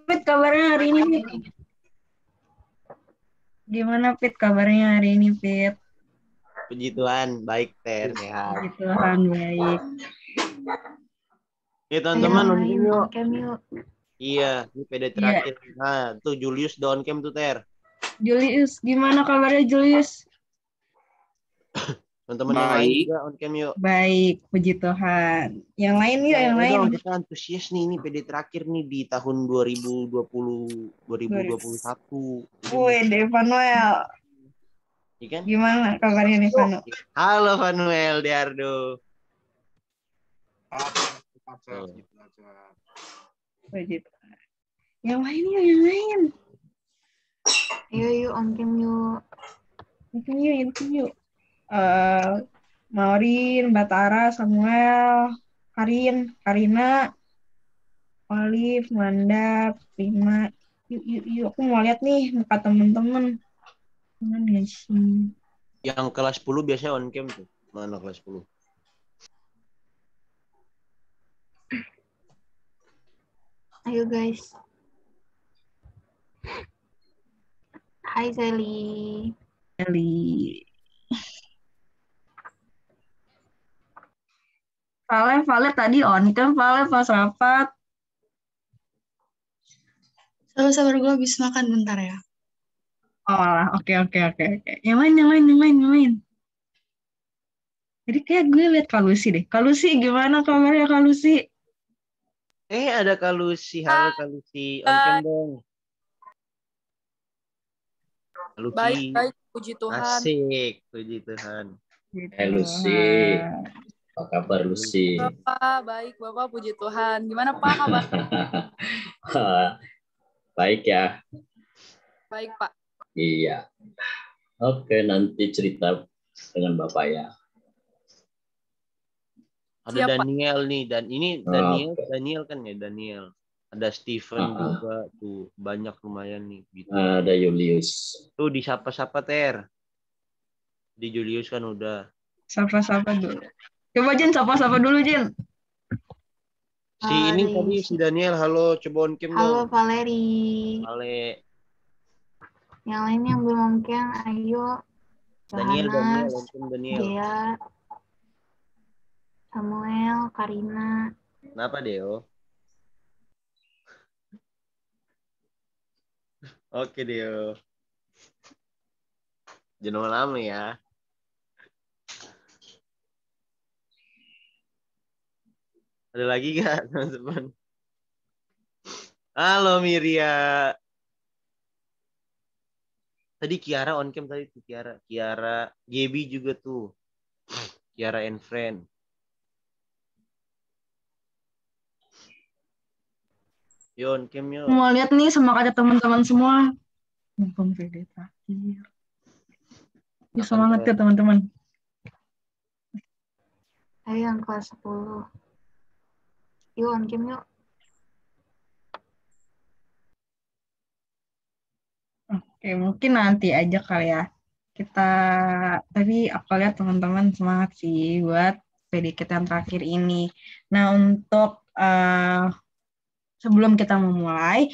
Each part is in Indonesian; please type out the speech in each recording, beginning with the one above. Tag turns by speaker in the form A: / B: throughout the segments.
A: Fit kabarnya hari ini, Fit? Gimana, Fit, kabarnya hari ini, Fit?
B: Puji Tuhan, baik Ter, sehat.
A: Puji Tuhan, baik.
B: Ya teman-teman,
C: on cam yuk.
B: Iya, ini PD terakhir. Nah, tuh Julius udah on cam tuh Ter.
A: Julius, gimana kabarnya Julius?
B: Teman-teman yang lain juga on cam yuk.
A: Baik, puji Tuhan. Yang lain yuk, yang lain.
B: Dong, kita antusias nih, ini PD terakhir nih di tahun 2021.
A: Wih, Devanuel.
B: Iya kan?
A: Gimana kabarnya nih, Vanu?
B: Halo Vanuel Diardo.
A: Puji Tuhan. Yang lain yuk, yang lain.
C: Ayo yuk on cam yuk.
A: Yuk. Maureen, Batara, Samuel, Karin, Karina, Olive, Manda, Prima. Yuk. Aku mau lihat nih muka temen-temen. Mana sih?
B: Yang kelas 10 biasanya on cam tuh. Mana kelas 10?
C: Ayo guys. Hai Sally.
A: Vale tadi on cam, Vale pas rapat.
D: Sabar gue habis makan bentar ya.
A: Oh, oke. Yang lain. Jadi kayak gue liat Kalusi deh. Kalusi, gimana kabarnya Kalusi?
B: Ada Kalusi. Halo Kalusi. On cam dong. Kalusi.
E: Baik, puji Tuhan.
B: Asik, puji Tuhan.
F: Hai Lucy. Apa kabar Lucy?
E: Bapak, baik Bapak, puji Tuhan. Gimana Pak kabar?
F: Baik ya.
E: Baik Pak.
F: Iya. Oke, nanti cerita dengan Bapak ya.
B: Ada
E: Siapa?
B: Daniel nih, dan ini Daniel kan ya, Daniel. Ada Steven juga tuh, banyak lumayan nih. Gitu.
F: Ada Julius.
B: Tuh disapa-sapa Ter. Di Julius kan udah.
A: Sapa-sapa dulu. Coba Jin, sapa-sapa dulu Jin.
B: Ini tadi si Daniel, halo, coba on cam dong.
C: Halo Valeri.
B: Vale.
C: Yang lain yang belum on cam, ayo.
B: Daniel,
C: Johannes,
B: on cam Daniel.
C: Dea, Samuel, Karina.
B: Kenapa Deo? Oke Deo. Jangan lama ya. Ada lagi gak teman-teman? Halo Miria. Tadi Kiara on cam tadi tuh Kiara, Gaby juga tuh. Kiara and friend. Yo on cam yo.
A: Mau lihat nih semangatnya teman-teman semua. Mumpung PD terakhir. Ya, semangat ya teman-teman.
C: Ayo yang kelas 10. Yuk on cam yuk.
A: Oke, mungkin nanti aja kali ya. Tapi aku lihat teman-teman semangat sih buat PD kita yang terakhir ini. Nah, untuk sebelum kita memulai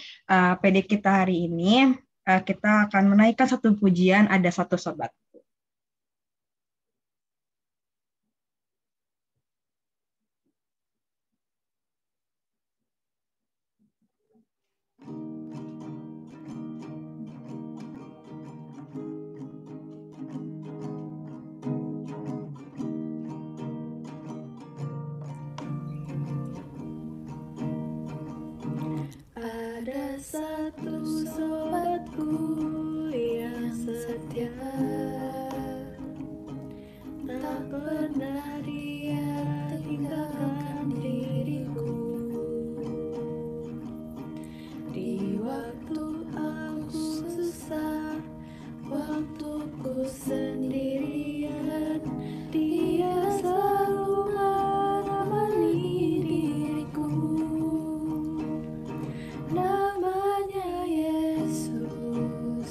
A: PD kita hari ini, kita akan menaikkan satu pujian, ada satu sobat.
G: Ada satu sobatku yang setia, tak pernah dia tinggalkan diriku. Di waktu aku susah, waktuku sendirian, dia selalu menemani diriku. Namanya Yesus,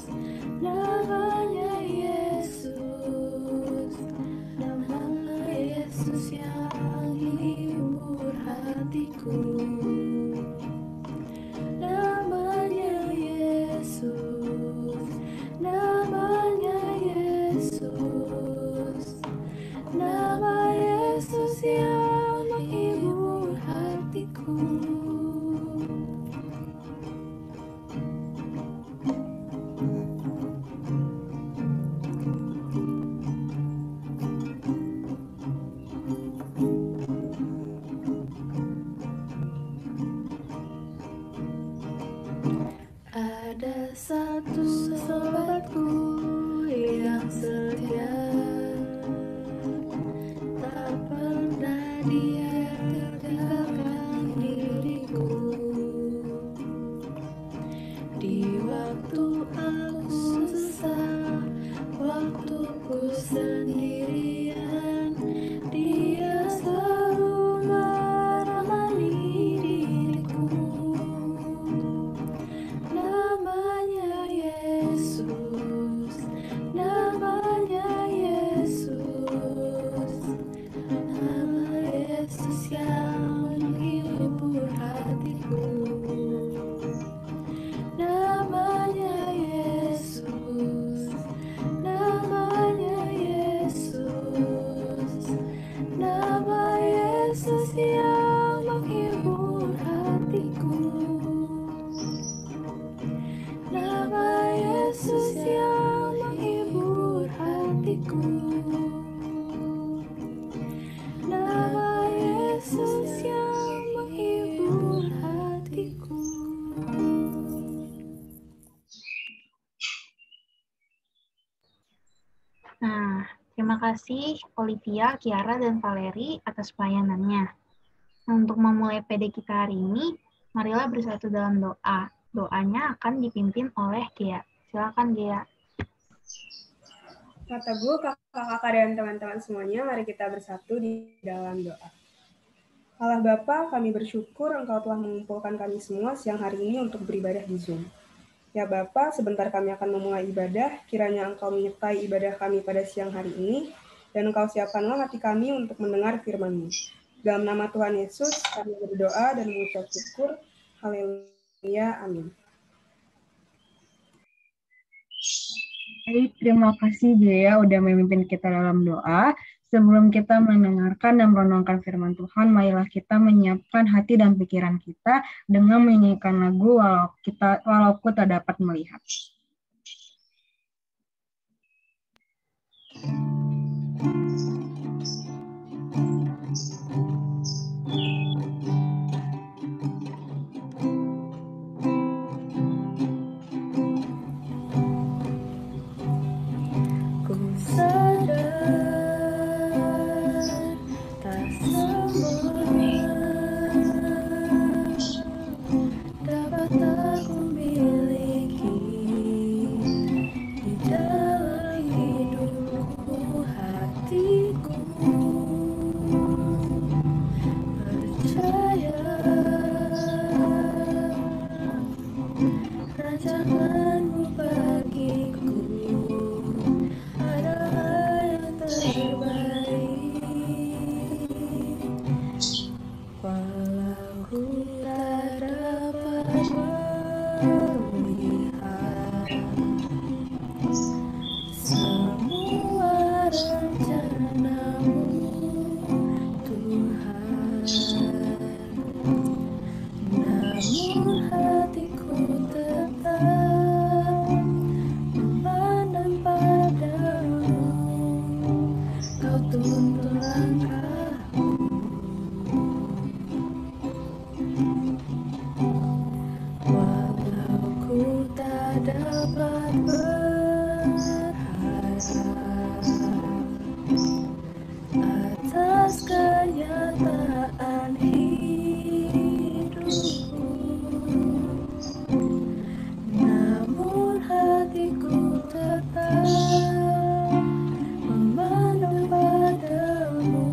G: Ada satu sobatku yang setia, tak pernah dia tinggalkan diriku. Di waktu aku susah, waktuku sendirian, dia selalu menemani diriku. Namanya Yesus, namanya Yesus, nama Yesus yang menghibur hatiku. Namanya Yesus, namanya Yesus, nama Yesus yang menghibur hatiku. Nama Yesus yang menghibur hatiku. Nama Yesus yang menghibur hatiku.
C: Nah, terima kasih Olivia, Kiara, dan Valeri atas pelayanannya. Nah, untuk memulai PD kita hari ini, marilah bersatu dalam doa. Doanya akan dipimpin oleh Gia. Silakan Gia.
H: Kak Teguh, kakak-kakak dan teman-teman semuanya, mari kita bersatu di dalam doa. Allah Bapa, kami bersyukur Engkau telah mengumpulkan kami semua siang hari ini untuk beribadah di Zoom. Ya Bapa, sebentar kami akan memulai ibadah, kiranya Engkau menyertai ibadah kami pada siang hari ini, dan Engkau siapkanlah hati kami untuk mendengar firman-Mu. Dalam nama Tuhan Yesus, kami berdoa dan mengucap syukur. Haleluya, amin.
A: Baik, terima kasih Jaya udah memimpin kita dalam doa. Sebelum kita mendengarkan dan merenungkan firman Tuhan, marilah kita menyiapkan hati dan pikiran kita dengan menyanyikan lagu Walauku Tak Dapat Melihat.
G: Ku sadar tak semua dapat aku miliki di dalam hidupku, hatiku percaya rancangan-Mu bagiku adalah yang terbaik. Walau ku tak dapat melihat semua rencana-Mu, Tuhan, namun hatiku tetap memandang padamu. Kau tuntun langkahku, walau ku tak dapat berharap atas kenyataan hidupku, namun hatiku tetap memandang padamu.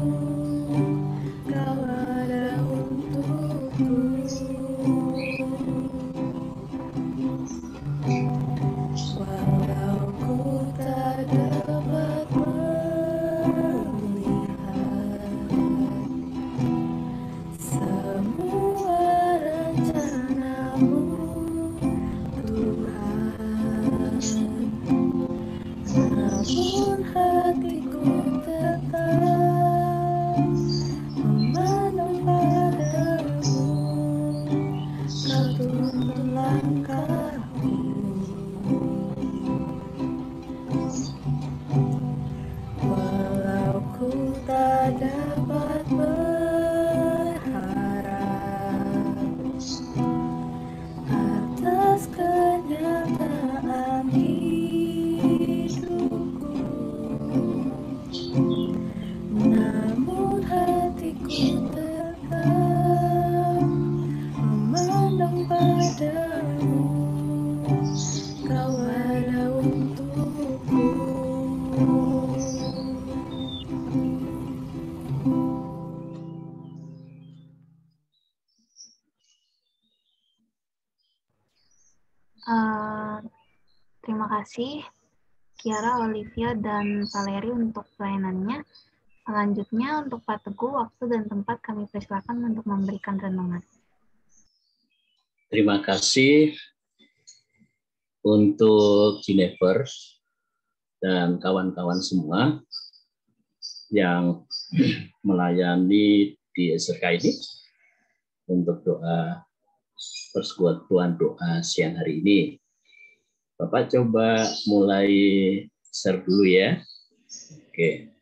G: Kau ada untukku. Walau ku tak dapat melihat semua rencana-Mu, Tuhan, namun hatiku tetap memandang padamu. Kau tuntun langkahku, walau ku tak dapat berharap atas kenyataan
C: Terima kasih Kiara, Olivia, dan Valeri untuk pelayanannya. Selanjutnya untuk Pak Teguh, waktu dan tempat kami persilakan untuk memberikan renungan.
F: Terima kasih untuk Jennifer dan kawan-kawan semua yang melayani di SRK ini untuk doa persekutuan doa siang hari ini. Bapak coba mulai share dulu ya. Oke.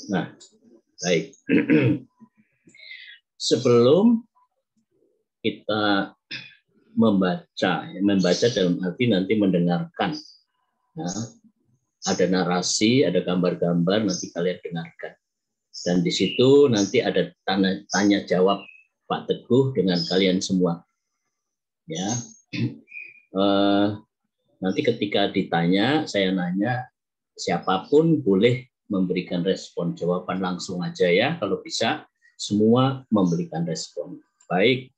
F: Nah, baik. Sebelum kita membaca dalam arti nanti mendengarkan. Ya, ada narasi, ada gambar-gambar, nanti kalian dengarkan. Dan di situ nanti ada tanya jawab Pak Teguh dengan kalian semua. Ya, nanti ketika ditanya, saya nanya, siapapun boleh memberikan respon, jawaban langsung aja ya, kalau bisa semua memberikan respon. Baik,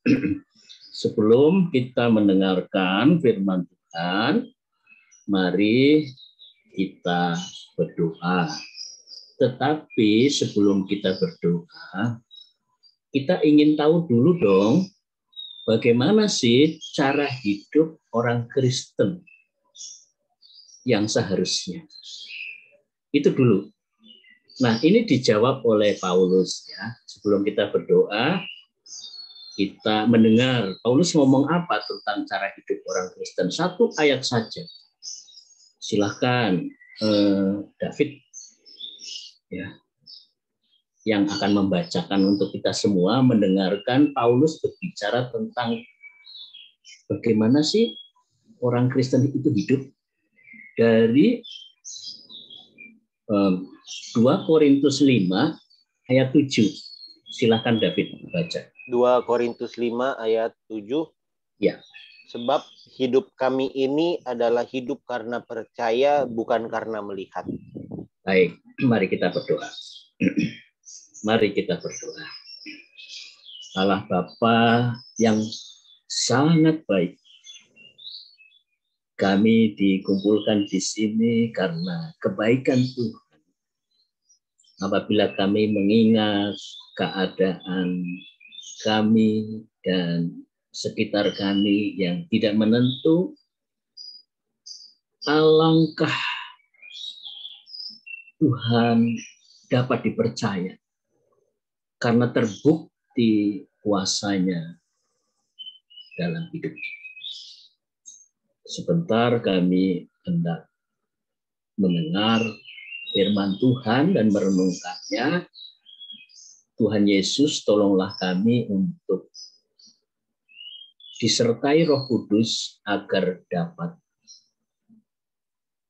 F: sebelum kita mendengarkan firman Tuhan, mari kita berdoa. Tetapi sebelum kita berdoa, kita ingin tahu dulu dong, bagaimana sih cara hidup orang Kristen yang seharusnya. Itu dulu. Nah, ini dijawab oleh Paulus ya. Sebelum kita berdoa, kita mendengar Paulus ngomong apa tentang cara hidup orang Kristen. Satu ayat saja. Silahkan David ya, yang akan membacakan untuk kita semua mendengarkan Paulus berbicara tentang bagaimana sih orang Kristen itu hidup dari 2 Korintus 5 ayat 7. Silakan David baca.
B: 2 Korintus 5 ayat 7.
F: Ya.
B: Sebab hidup kami ini adalah hidup karena percaya, bukan karena melihat.
F: Baik, mari kita berdoa. Mari kita berdoa. Allah Bapa yang sangat baik, kami dikumpulkan di sini karena kebaikan Tuhan. Apabila kami mengingat keadaan kami dan sekitar kami yang tidak menentu, alangkah Tuhan dapat dipercaya karena terbukti kuasanya dalam hidup. Sebentar kami hendak mendengar firman Tuhan dan merenungkannya. Tuhan Yesus, tolonglah kami untuk disertai Roh Kudus agar dapat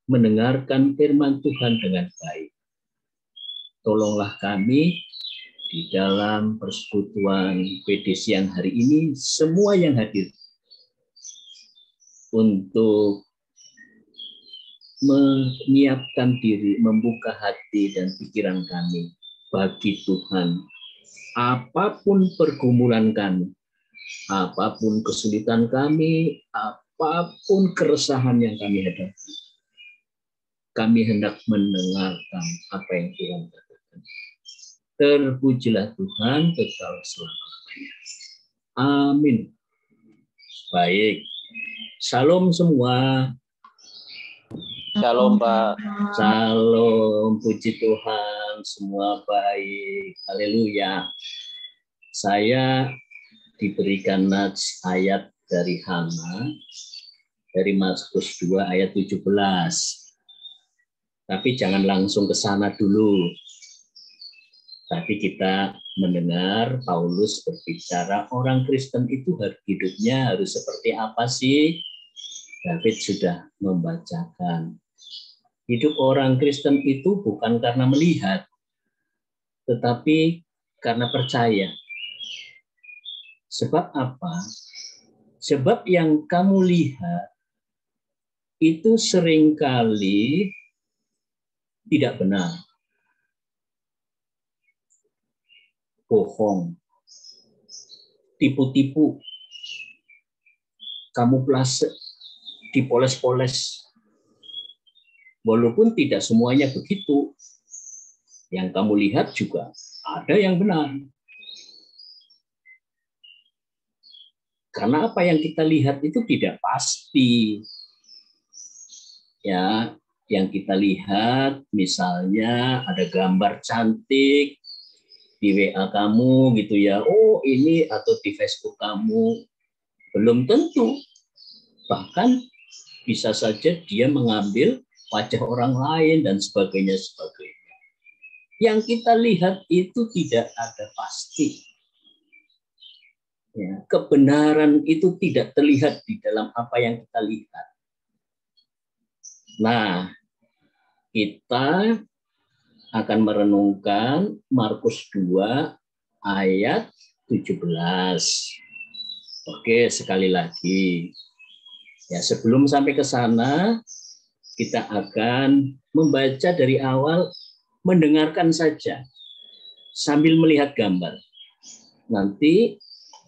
F: mendengarkan firman Tuhan dengan baik. Tolonglah kami di dalam persekutuan PD siang hari ini, semua yang hadir, untuk menyiapkan diri, membuka hati dan pikiran kami bagi Tuhan. Apapun pergumulan kami, apapun kesulitan kami, apapun keresahan yang kami hadapi, kami hendak mendengarkan apa yang Tuhan katakan. Terpujilah Tuhan kekal selama-lamanya. Amin. Baik. Shalom semua.
B: Shalom Pak.
F: Shalom, puji Tuhan, semua baik. Haleluya. Saya diberikan nats ayat dari Hana, dari Mazmur 2 ayat 17. Tapi jangan langsung ke sana dulu. Tapi kita mendengar Paulus berbicara orang Kristen itu hidupnya harus seperti apa sih? David sudah membacakan. Hidup orang Kristen itu bukan karena melihat, tetapi karena percaya. Sebab apa? Sebab yang kamu lihat itu seringkali tidak benar. Bohong, tipu-tipu, kamuflase, dipoles-poles. Walaupun tidak semuanya begitu. Yang kamu lihat juga ada yang benar. Karena apa yang kita lihat itu tidak pasti. Ya, yang kita lihat misalnya ada gambar cantik di WA kamu gitu ya. Oh, ini atau di Facebook kamu. Belum tentu. Bahkan bisa saja dia mengambil wajah orang lain dan sebagainya. Yang kita lihat itu tidak ada pasti. Ya, kebenaran itu tidak terlihat di dalam apa yang kita lihat. Nah, kita akan merenungkan Markus 2 ayat 17. Oke, sekali lagi. Ya, sebelum sampai ke sana, kita akan membaca dari awal, mendengarkan saja sambil melihat gambar. Nanti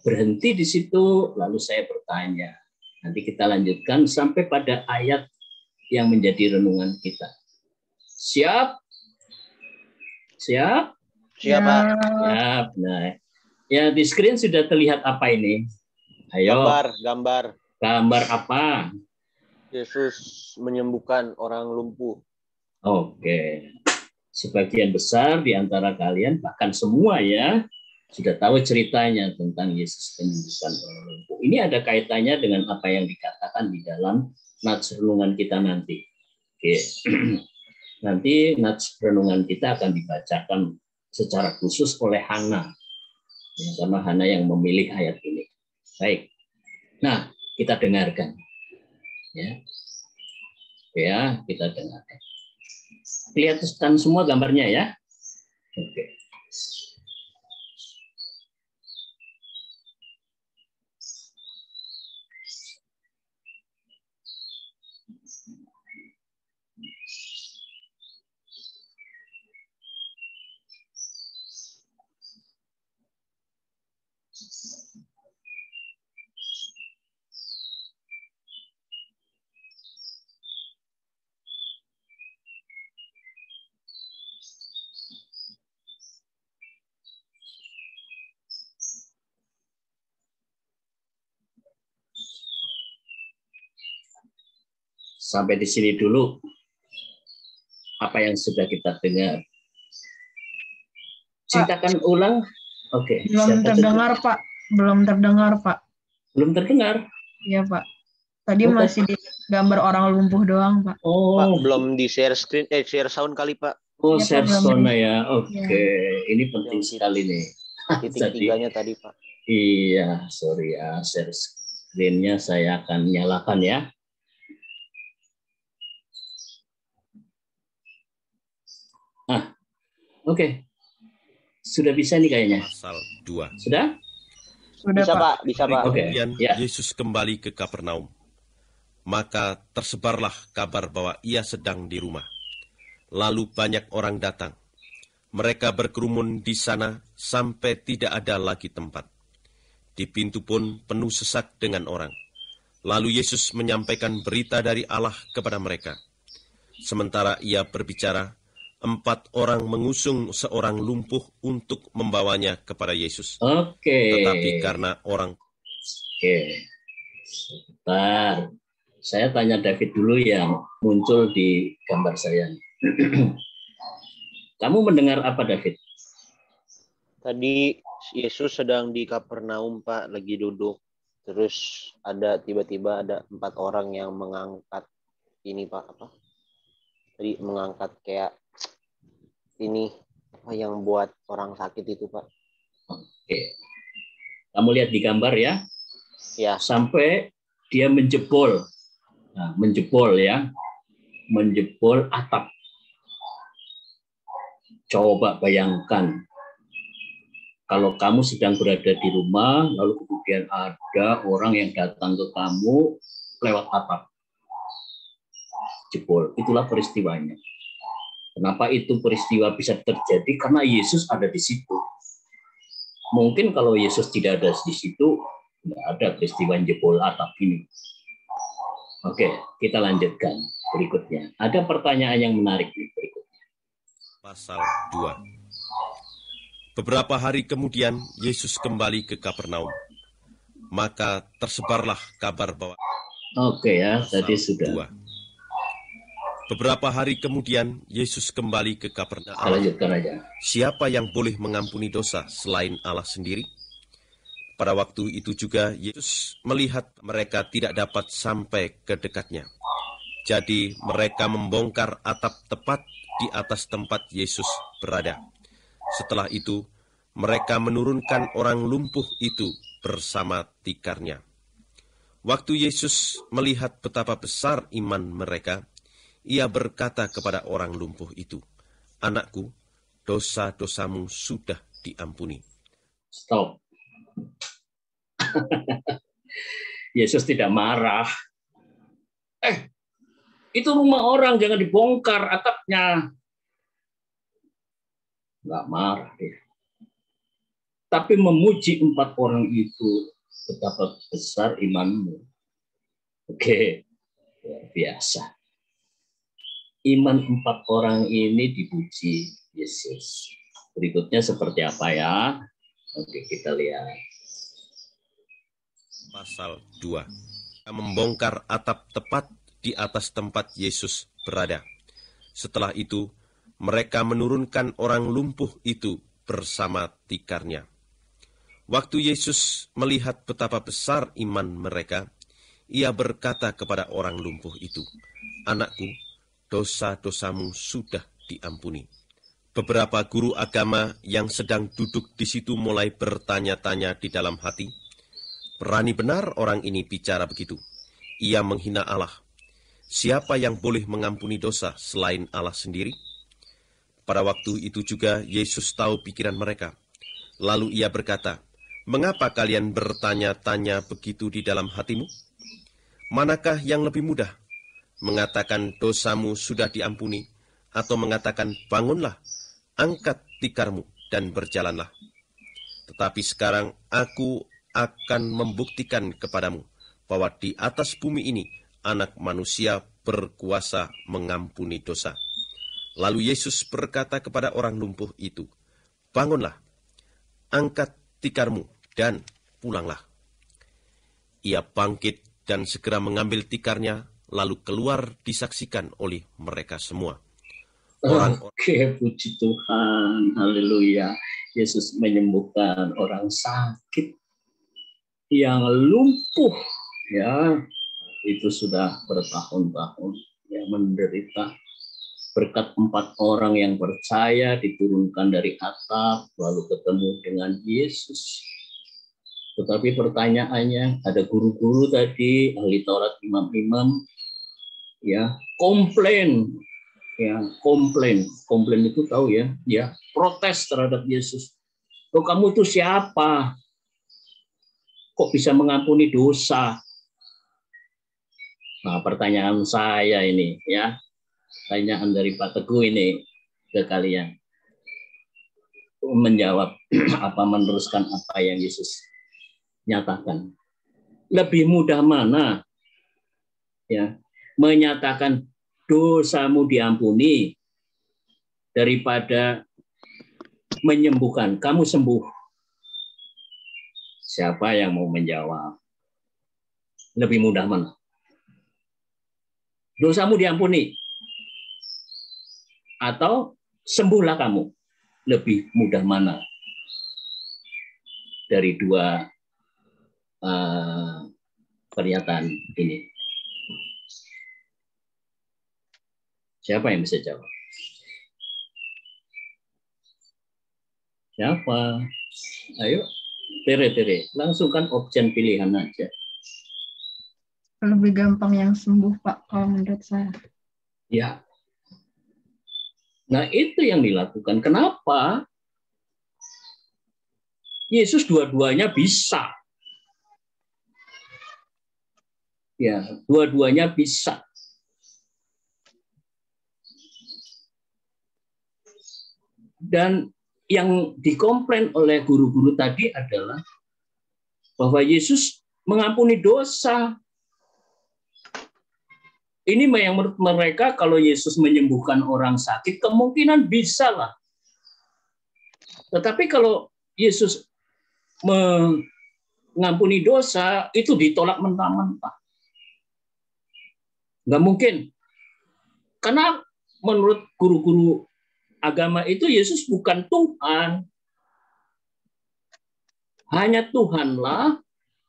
F: berhenti di situ, lalu saya bertanya. Nanti kita lanjutkan sampai pada ayat yang menjadi renungan kita. Siap? Siap?
B: Siap, Pak.
F: Siap. Nah, ya di screen sudah terlihat apa ini? Ayo.
B: Gambar.
F: Gambar apa?
B: Yesus menyembuhkan orang lumpuh.
F: Oke. Sebagian besar di antara kalian, bahkan semua ya, sudah tahu ceritanya tentang Yesus menyembuhkan orang lumpuh. Ini ada kaitannya dengan apa yang dikatakan di dalam nats renungan kita nanti. Oke. Nanti nats renungan kita akan dibacakan secara khusus oleh Hana. Ya, karena Hana yang memilih ayat ini. Baik. Nah, kita dengarkan. Ya, kita dengarkan. Kelihatan semua gambarnya ya? Oke. Sampai di sini dulu apa yang sudah kita dengar. Ceritakan ulang. Oke.
A: Belum terdengar, Pak. Belum terdengar, Pak.
F: Belum terdengar?
A: Iya, Pak. Tadi masih di gambar orang lumpuh doang, Pak.
F: Oh,
B: Pak, belum di share screen, share sound kali, Pak.
F: Oh,
A: Ya,
F: share
A: Pak,
F: sound ya. Oke.
A: Ya.
F: Ini penting sekali nih.
B: Titik tiganya tadi, Pak.
F: Iya, sorry ya. Share screen-nya saya akan nyalakan ya. Oke. Sudah bisa nih kayaknya.
I: Pasal 2.
F: Sudah?
A: Sudah,
B: Bisa,
A: Pak.
B: Pak. Bisa, Pak.
I: Kemudian
F: Ya.
I: Yesus kembali ke Kapernaum. Maka tersebarlah kabar bahwa ia sedang di rumah. Lalu banyak orang datang. Mereka berkerumun di sana sampai tidak ada lagi tempat. Di pintu pun penuh sesak dengan orang. Lalu Yesus menyampaikan berita dari Allah kepada mereka. Sementara ia berbicara, 4 orang mengusung seorang lumpuh untuk membawanya kepada Yesus.
F: Oke.
I: Tetapi karena orang...
F: Oke. Sebentar. Saya tanya David dulu yang muncul di gambar saya. Kamu mendengar apa, David?
B: Tadi Yesus sedang di Kapernaum, Pak, lagi duduk. Terus tiba-tiba ada 4 orang yang mengangkat ini, Pak, apa? Tadi mengangkat kayak ini apa yang buat orang sakit itu, Pak.
F: Oke. Kamu lihat di gambar ya?
B: Ya.
F: Sampai dia menjebol. Nah, menjebol ya. Menjebol atap. Coba bayangkan. Kalau kamu sedang berada di rumah, lalu kemudian ada orang yang datang ke kamu lewat atap. Jebol. Itulah peristiwanya. Kenapa itu peristiwa bisa terjadi? Karena Yesus ada di situ. Mungkin kalau Yesus tidak ada di situ, Nggak ada peristiwa jebol atap ini. Oke, kita lanjutkan berikutnya. Ada pertanyaan yang menarik nih berikutnya.
I: Pasal 2. Beberapa hari kemudian Yesus kembali ke Kapernaum. Maka tersebarlah kabar bahwa
F: Oke ya, tadi
I: Pasal
F: sudah.
I: 2. Beberapa hari kemudian Yesus kembali ke
F: Kita
I: Kapernaum.
F: lanjutkan aja.
I: Siapa yang boleh mengampuni dosa selain Allah sendiri? Pada waktu itu juga Yesus melihat mereka tidak dapat sampai ke dekatnya. Jadi mereka membongkar atap tepat di atas tempat Yesus berada. Setelah itu mereka menurunkan orang lumpuh itu bersama tikarnya. Waktu Yesus melihat betapa besar iman mereka, Ia berkata kepada orang lumpuh itu, "Anakku, dosa-dosamu sudah diampuni."
F: Stop. Yesus tidak marah. Itu rumah orang, jangan dibongkar atapnya. Nggak marah dia. Tapi memuji 4 orang itu, betapa besar imanmu. Oke, luar biasa. Iman 4 orang ini dipuji Yesus. Berikutnya seperti apa ya? Oke, kita lihat.
I: Pasal 2. Membongkar atap tepat di atas tempat Yesus berada. Setelah itu, mereka menurunkan orang lumpuh itu bersama tikarnya. Waktu Yesus melihat betapa besar iman mereka, Ia berkata kepada orang lumpuh itu, "Anakku, dosa-dosamu sudah diampuni." Beberapa guru agama yang sedang duduk di situ mulai bertanya-tanya di dalam hati, "Berani benar orang ini bicara begitu. Ia menghina Allah. Siapa yang boleh mengampuni dosa selain Allah sendiri?" Pada waktu itu juga Yesus tahu pikiran mereka. Lalu Ia berkata, "Mengapa kalian bertanya-tanya begitu di dalam hatimu? Manakah yang lebih mudah? Mengatakan dosamu sudah diampuni, atau mengatakan bangunlah, angkat tikarmu dan berjalanlah? Tetapi sekarang aku akan membuktikan kepadamu bahwa di atas bumi ini Anak Manusia berkuasa mengampuni dosa." Lalu Yesus berkata kepada orang lumpuh itu, "Bangunlah, angkat tikarmu dan pulanglah." Ia bangkit dan segera mengambil tikarnya, lalu keluar disaksikan oleh mereka semua.
F: Oke, puji Tuhan, haleluya. Yesus menyembuhkan orang sakit yang lumpuh, ya, itu sudah bertahun-tahun ya menderita. Berkat 4 orang yang percaya diturunkan dari atap, lalu ketemu dengan Yesus. Tetapi pertanyaannya, ada guru-guru tadi, ahli Taurat, imam-imam, ya, komplain itu tahu ya, protes terhadap Yesus. "Oh, kamu itu siapa? Kok bisa mengampuni dosa?" Nah, pertanyaan saya ini, ya, pertanyaan dari Pak Teguh ini ke kalian, menjawab apa, meneruskan apa yang Yesus nyatakan. Lebih mudah mana, ya, menyatakan dosamu diampuni daripada menyembuhkan, kamu sembuh? Siapa yang mau menjawab? Lebih mudah mana? Dosamu diampuni atau sembuhlah kamu? Lebih mudah mana dari dua pernyataan ini? Siapa yang bisa jawab? Siapa? Ayo, Tere, langsungkan option pilihan aja.
A: Lebih gampang yang sembuh, Pak, kalau menurut saya.
F: Ya. Nah, itu yang dilakukan. Kenapa? Yesus dua-duanya bisa. Ya, dua-duanya bisa. Dan yang dikomplain oleh guru-guru tadi adalah bahwa Yesus mengampuni dosa. Ini yang menurut mereka kalau Yesus menyembuhkan orang sakit, kemungkinan bisa lah. Tetapi kalau Yesus mengampuni dosa, itu ditolak mentah-mentah. Nggak mungkin. Karena menurut guru-guru agama itu Yesus bukan Tuhan. Hanya Tuhanlah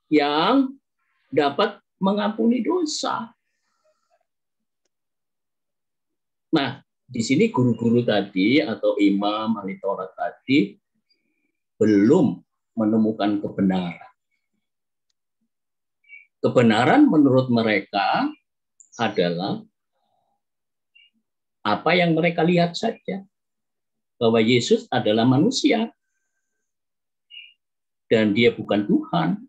F: yang dapat mengampuni dosa. Nah, di sini guru-guru tadi atau imam ahli Taurat tadi belum menemukan kebenaran. Kebenaran menurut mereka adalah apa yang mereka lihat saja. Bahwa Yesus adalah manusia. Dan dia bukan Tuhan.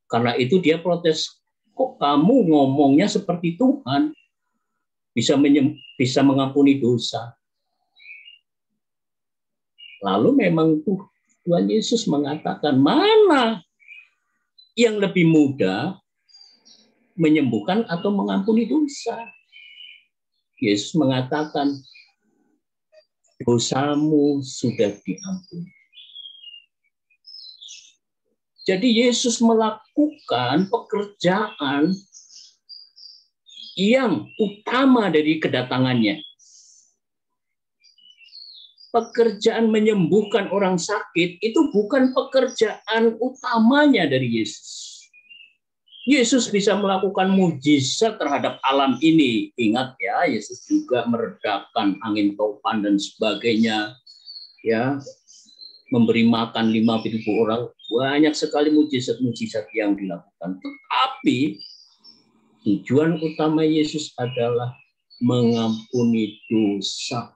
F: Karena itu dia protes, kok kamu ngomongnya seperti Tuhan? Bisa mengampuni dosa. Lalu memang Tuhan Yesus mengatakan, mana yang lebih mudah menyembuhkan atau mengampuni dosa? Yesus mengatakan, dosamu sudah diampuni. Jadi Yesus melakukan pekerjaan yang utama dari kedatangannya. Pekerjaan menyembuhkan orang sakit itu bukan pekerjaan utamanya dari Yesus. Yesus bisa melakukan mujizat terhadap alam ini. Ingat ya, Yesus juga meredakan angin topan dan sebagainya. Ya, memberi makan 5.000 orang. Banyak sekali mujizat-mujizat yang dilakukan. Tetapi tujuan utama Yesus adalah mengampuni dosa.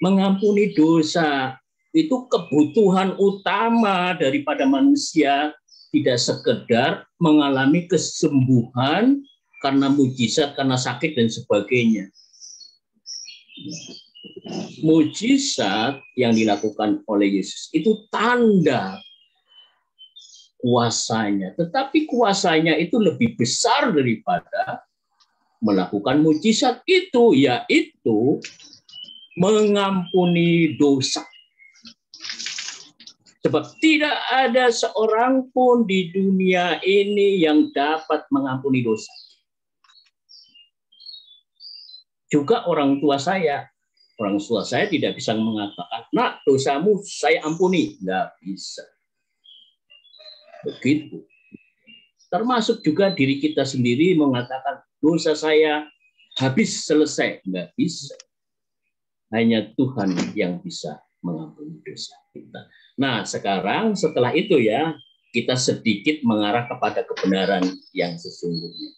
F: Mengampuni dosa itu kebutuhan utama daripada manusia. Tidak sekedar mengalami kesembuhan karena mujizat, karena sakit dan sebagainya. Mujizat yang dilakukan oleh Yesus itu tanda kuasanya. Tetapi kuasanya itu lebih besar daripada melakukan mujizat itu, yaitu mengampuni dosa. Sebab tidak ada seorang pun di dunia ini yang dapat mengampuni dosa. Juga orang tua saya tidak bisa mengatakan, nak dosamu saya ampuni. Nggak bisa. Begitu. Termasuk juga diri kita sendiri mengatakan, dosa saya habis selesai. Nggak bisa. Hanya Tuhan yang bisa mengampuni dosa kita. Nah, sekarang setelah itu ya, kita sedikit mengarah kepada kebenaran yang sesungguhnya.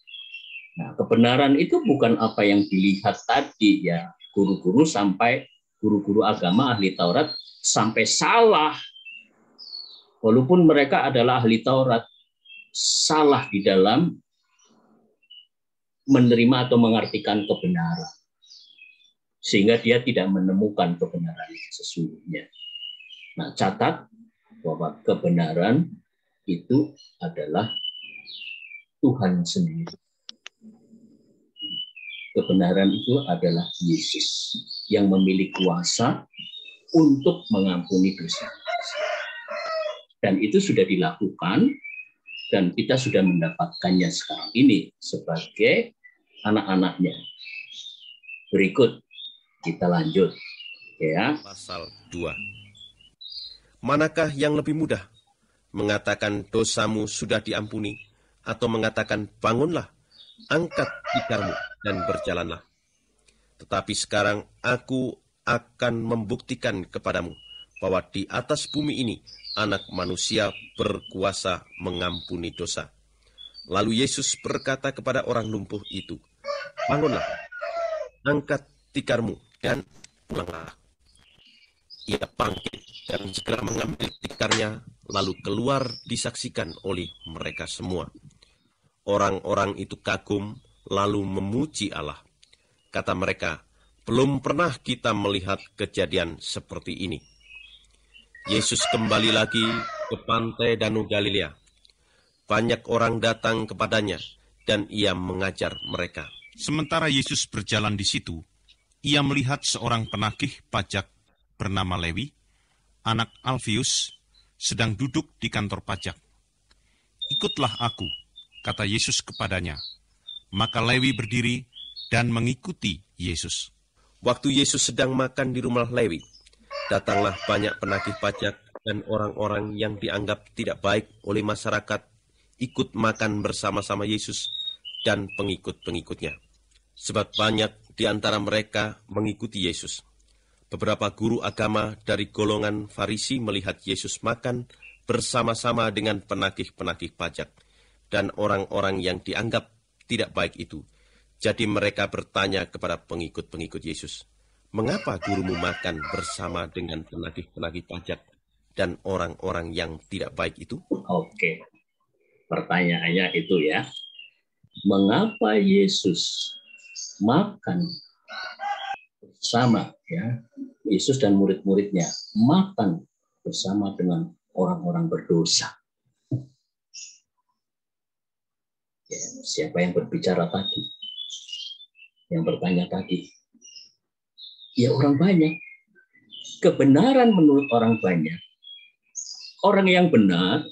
F: Nah, kebenaran itu bukan apa yang dilihat tadi ya, guru-guru agama ahli Taurat sampai salah. Walaupun mereka adalah ahli Taurat, salah di dalam menerima atau mengartikan kebenaran. Sehingga dia tidak menemukan kebenaran yang sesungguhnya. Nah, catat bahwa kebenaran itu adalah Tuhan sendiri. Kebenaran itu adalah Yesus yang memiliki kuasa untuk mengampuni dosa. Dan itu sudah dilakukan dan kita sudah mendapatkannya sekarang ini sebagai anak-anaknya. Berikut kita lanjut ya.
I: Pasal 2. Manakah yang lebih mudah? Mengatakan dosamu sudah diampuni, atau mengatakan bangunlah, angkat tikarmu dan berjalanlah. Tetapi sekarang aku akan membuktikan kepadamu bahwa di atas bumi ini Anak Manusia berkuasa mengampuni dosa. Lalu Yesus berkata kepada orang lumpuh itu, bangunlah, angkat tikarmu dan pulanglah. Ia bangkit dan segera mengambil tikarnya, lalu keluar disaksikan oleh mereka semua. Orang-orang itu kagum, lalu memuji Allah. Kata mereka, belum pernah kita melihat kejadian seperti ini. Yesus kembali lagi ke pantai Danau Galilea. Banyak orang datang kepadanya, dan ia mengajar mereka.
J: Sementara Yesus berjalan di situ, ia melihat seorang penagih pajak bernama Lewi, anak Alfius, sedang duduk di kantor pajak. "Ikutlah aku," kata Yesus kepadanya. Maka Lewi berdiri dan mengikuti Yesus.
I: Waktu Yesus sedang makan di rumah Lewi, datanglah banyak penagih pajak dan orang-orang yang dianggap tidak baik oleh masyarakat ikut makan bersama-sama Yesus dan pengikut-pengikutnya. Sebab banyak di antara mereka mengikuti Yesus. Beberapa guru agama dari golongan Farisi melihat Yesus makan bersama-sama dengan penagih-penagih pajak dan orang-orang yang dianggap tidak baik itu. Jadi mereka bertanya kepada pengikut-pengikut Yesus, "Mengapa gurumu makan bersama dengan penagih-penagih pajak dan orang-orang yang tidak baik itu?"
F: Oke, pertanyaannya itu ya. Mengapa Yesus makan bersama, ya, Yesus dan murid-muridnya makan bersama dengan orang-orang berdosa? Ya, siapa yang berbicara tadi? Yang bertanya tadi? Ya, orang banyak. Kebenaran menurut orang banyak. Orang yang benar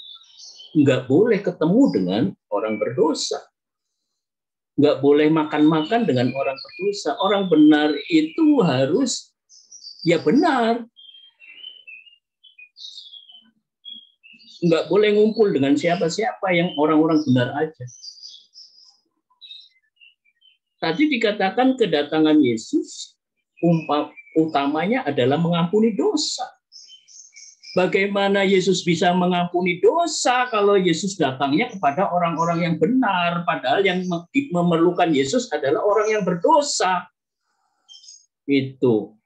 F: nggak boleh ketemu dengan orang berdosa. Nggak boleh makan-makan dengan orang berdosa. Orang benar itu harus ya benar. Nggak boleh ngumpul dengan siapa-siapa, yang orang-orang benar aja. Tadi dikatakan kedatangan Yesus utamanya adalah mengampuni dosa. Bagaimana Yesus bisa mengampuni dosa kalau Yesus datangnya kepada orang-orang yang benar, padahal yang memerlukan Yesus adalah orang yang berdosa. Itu.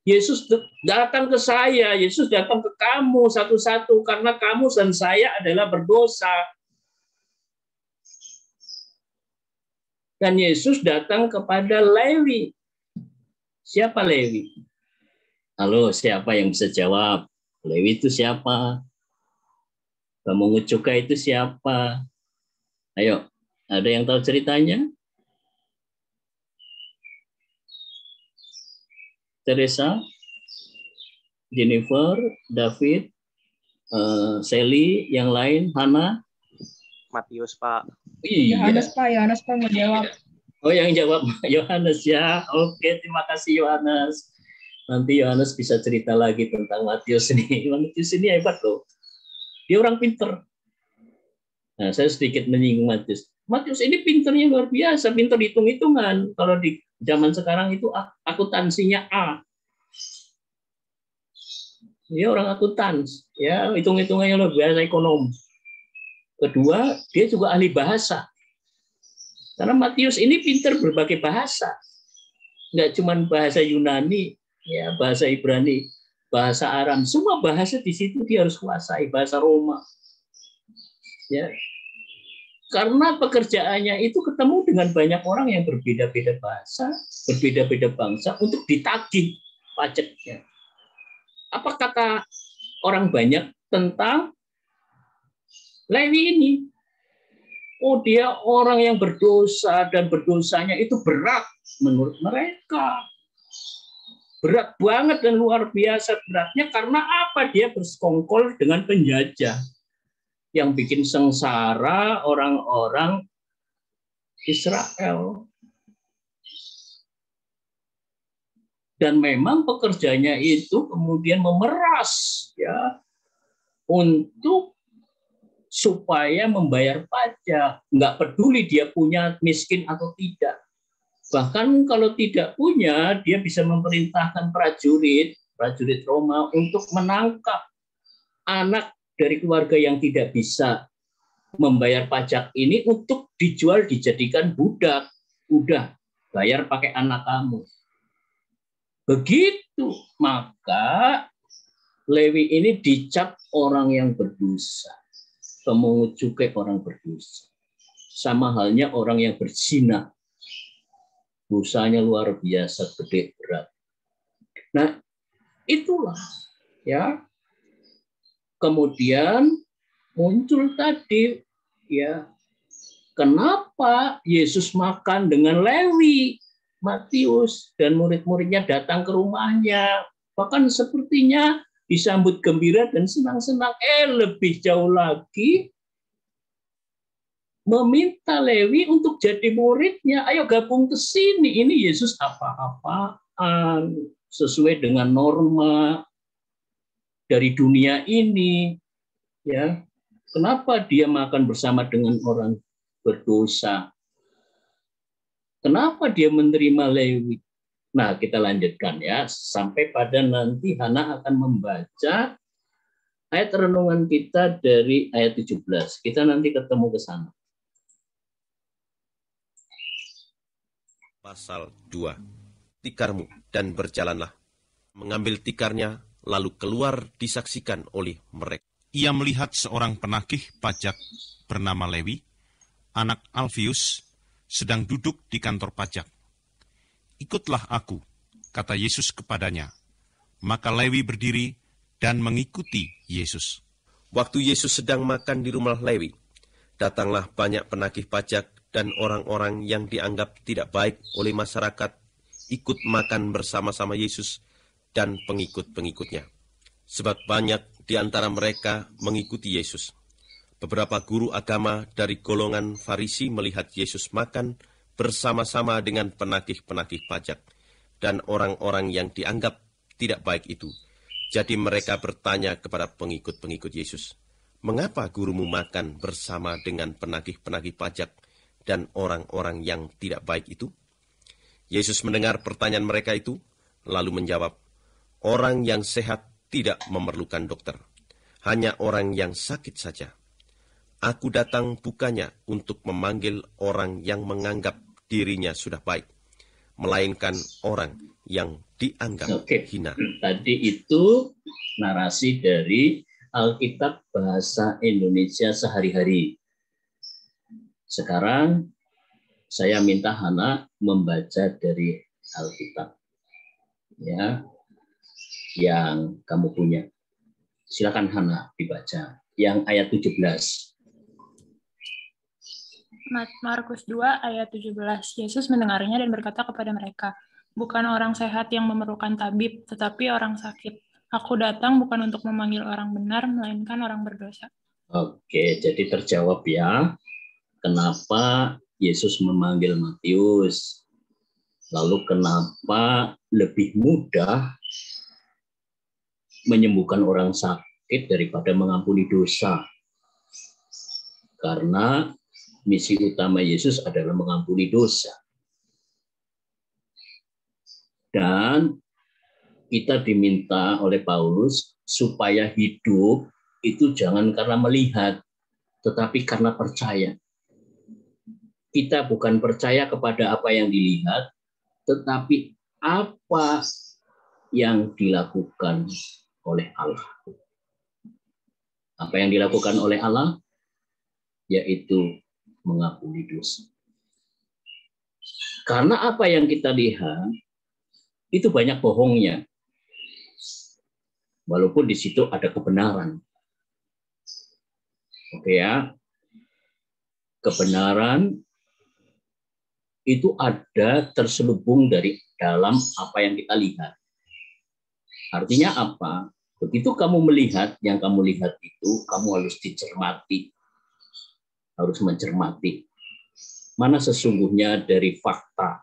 F: Yesus datang ke saya, Yesus datang ke kamu satu-satu karena kamu dan saya adalah berdosa. Dan Yesus datang kepada Lewi. Siapa Lewi? Halo, siapa yang bisa jawab? Lewi itu siapa? Pemungut cukai itu siapa? Ayo, ada yang tahu ceritanya? Teresa, Jennifer, David, Sally, yang lain, Hana?
B: Matius, Pak.
F: Iya.
A: Yohanes Pak mau jawab.
F: Oh, yang jawab Yohanes ya. Oke, terima kasih Yohanes. Nanti Yohanes bisa cerita lagi tentang Matius ini. Matius ini hebat loh. Dia orang pinter. Nah, saya sedikit menyinggung Matius. Matius ini pinternya luar biasa, pinter hitung-hitungan. Kalau di zaman sekarang itu akuntansinya A. Dia orang akutans, ya, hitung-hitungannya luar biasa, ekonom. Kedua, dia juga ahli bahasa. Karena Matius ini pinter berbagai bahasa. Nggak cuma bahasa Yunani, ya, bahasa Ibrani, bahasa Aram, semua bahasa di situ dia harus kuasai, bahasa Roma. Ya. Karena pekerjaannya itu ketemu dengan banyak orang yang berbeda-beda bahasa, berbeda-beda bangsa untuk ditagih pajaknya. Apa kata orang banyak tentang Lewi ini? Oh, dia orang yang berdosa dan berdosanya itu berat menurut mereka. Berat banget dan luar biasa beratnya karena apa? Dia bersekongkol dengan penjajah yang bikin sengsara orang-orang Israel. Dan memang pekerjanya itu kemudian memeras, ya, untuk supaya membayar pajak. Nggak peduli dia punya miskin atau tidak. Bahkan kalau tidak punya, dia bisa memerintahkan prajurit Roma untuk menangkap anak dari keluarga yang tidak bisa membayar pajak ini untuk dijual, dijadikan budak. Udah, bayar pakai anak kamu. Begitu, maka Lewi ini dicap orang yang berdosa. Pemungut cukai orang berdosa. Sama halnya orang yang berzina. Dosanya luar biasa gede berat. Nah, Itulah ya. Kemudian muncul tadi ya, kenapa Yesus makan dengan Lewi, Matius, dan murid-muridnya datang ke rumahnya. Bahkan sepertinya disambut gembira dan senang-senang. Lebih jauh lagi, meminta Lewi untuk jadi muridnya. Ayo gabung ke sini. Ini Yesus apa-apaan sesuai dengan norma dari dunia ini. Ya, kenapa dia makan bersama dengan orang berdosa? Kenapa dia menerima Lewi? Nah, kita lanjutkan ya, sampai pada nanti Hana akan membaca ayat renungan kita dari ayat 17. Kita nanti ketemu ke sana.
I: Pasal 2. Tikarmu dan berjalanlah. Mengambil tikarnya, lalu keluar disaksikan oleh mereka.
J: Ia melihat seorang penagih pajak bernama Lewi, anak Alfius, sedang duduk di kantor pajak. Ikutlah aku, kata Yesus kepadanya. Maka Lewi berdiri dan mengikuti Yesus.
I: Waktu Yesus sedang makan di rumah Lewi, datanglah banyak penagih pajak dan orang-orang yang dianggap tidak baik oleh masyarakat ikut makan bersama-sama Yesus dan pengikut-pengikutnya. Sebab banyak di antara mereka mengikuti Yesus. Beberapa guru agama dari golongan Farisi melihat Yesus makan bersama-sama dengan penagih-penagih pajak dan orang-orang yang dianggap tidak baik itu. Jadi mereka bertanya kepada pengikut-pengikut Yesus, "Mengapa gurumu makan bersama dengan penagih-penagih pajak dan orang-orang yang tidak baik itu?" Yesus mendengar pertanyaan mereka itu, lalu menjawab, "Orang yang sehat tidak memerlukan dokter, hanya orang yang sakit saja. Aku datang bukannya untuk memanggil orang yang menganggap dirinya sudah baik, melainkan orang yang dianggap hina."
F: Tadi itu narasi dari Alkitab Bahasa Indonesia sehari-hari. Sekarang saya minta Hana membaca dari Alkitab ya, yang kamu punya. Silakan Hana dibaca yang ayat 17.
K: Markus 2 ayat 17. Yesus mendengarnya dan berkata kepada mereka, "Bukan orang sehat yang memerlukan tabib, tetapi orang sakit. Aku datang bukan untuk memanggil orang benar, melainkan orang berdosa."
F: Oke, jadi terjawab ya. Kenapa Yesus memanggil Matius? Lalu kenapa lebih mudah menyembuhkan orang sakit daripada mengampuni dosa? Karena misi utama Yesus adalah mengampuni dosa. Dan kita diminta oleh Paulus supaya hidup itu jangan karena melihat, tetapi karena percaya. Kita bukan percaya kepada apa yang dilihat, tetapi apa yang dilakukan oleh Allah. Apa yang dilakukan oleh Allah? Yaitu mengampuni dosa. Karena apa yang kita lihat itu banyak bohongnya. Walaupun di situ ada kebenaran. Oke ya. Kebenaran itu ada terselubung dari dalam apa yang kita lihat. Artinya apa? Begitu kamu melihat, yang kamu lihat itu, kamu harus dicermati. Harus mencermati. Mana sesungguhnya dari fakta,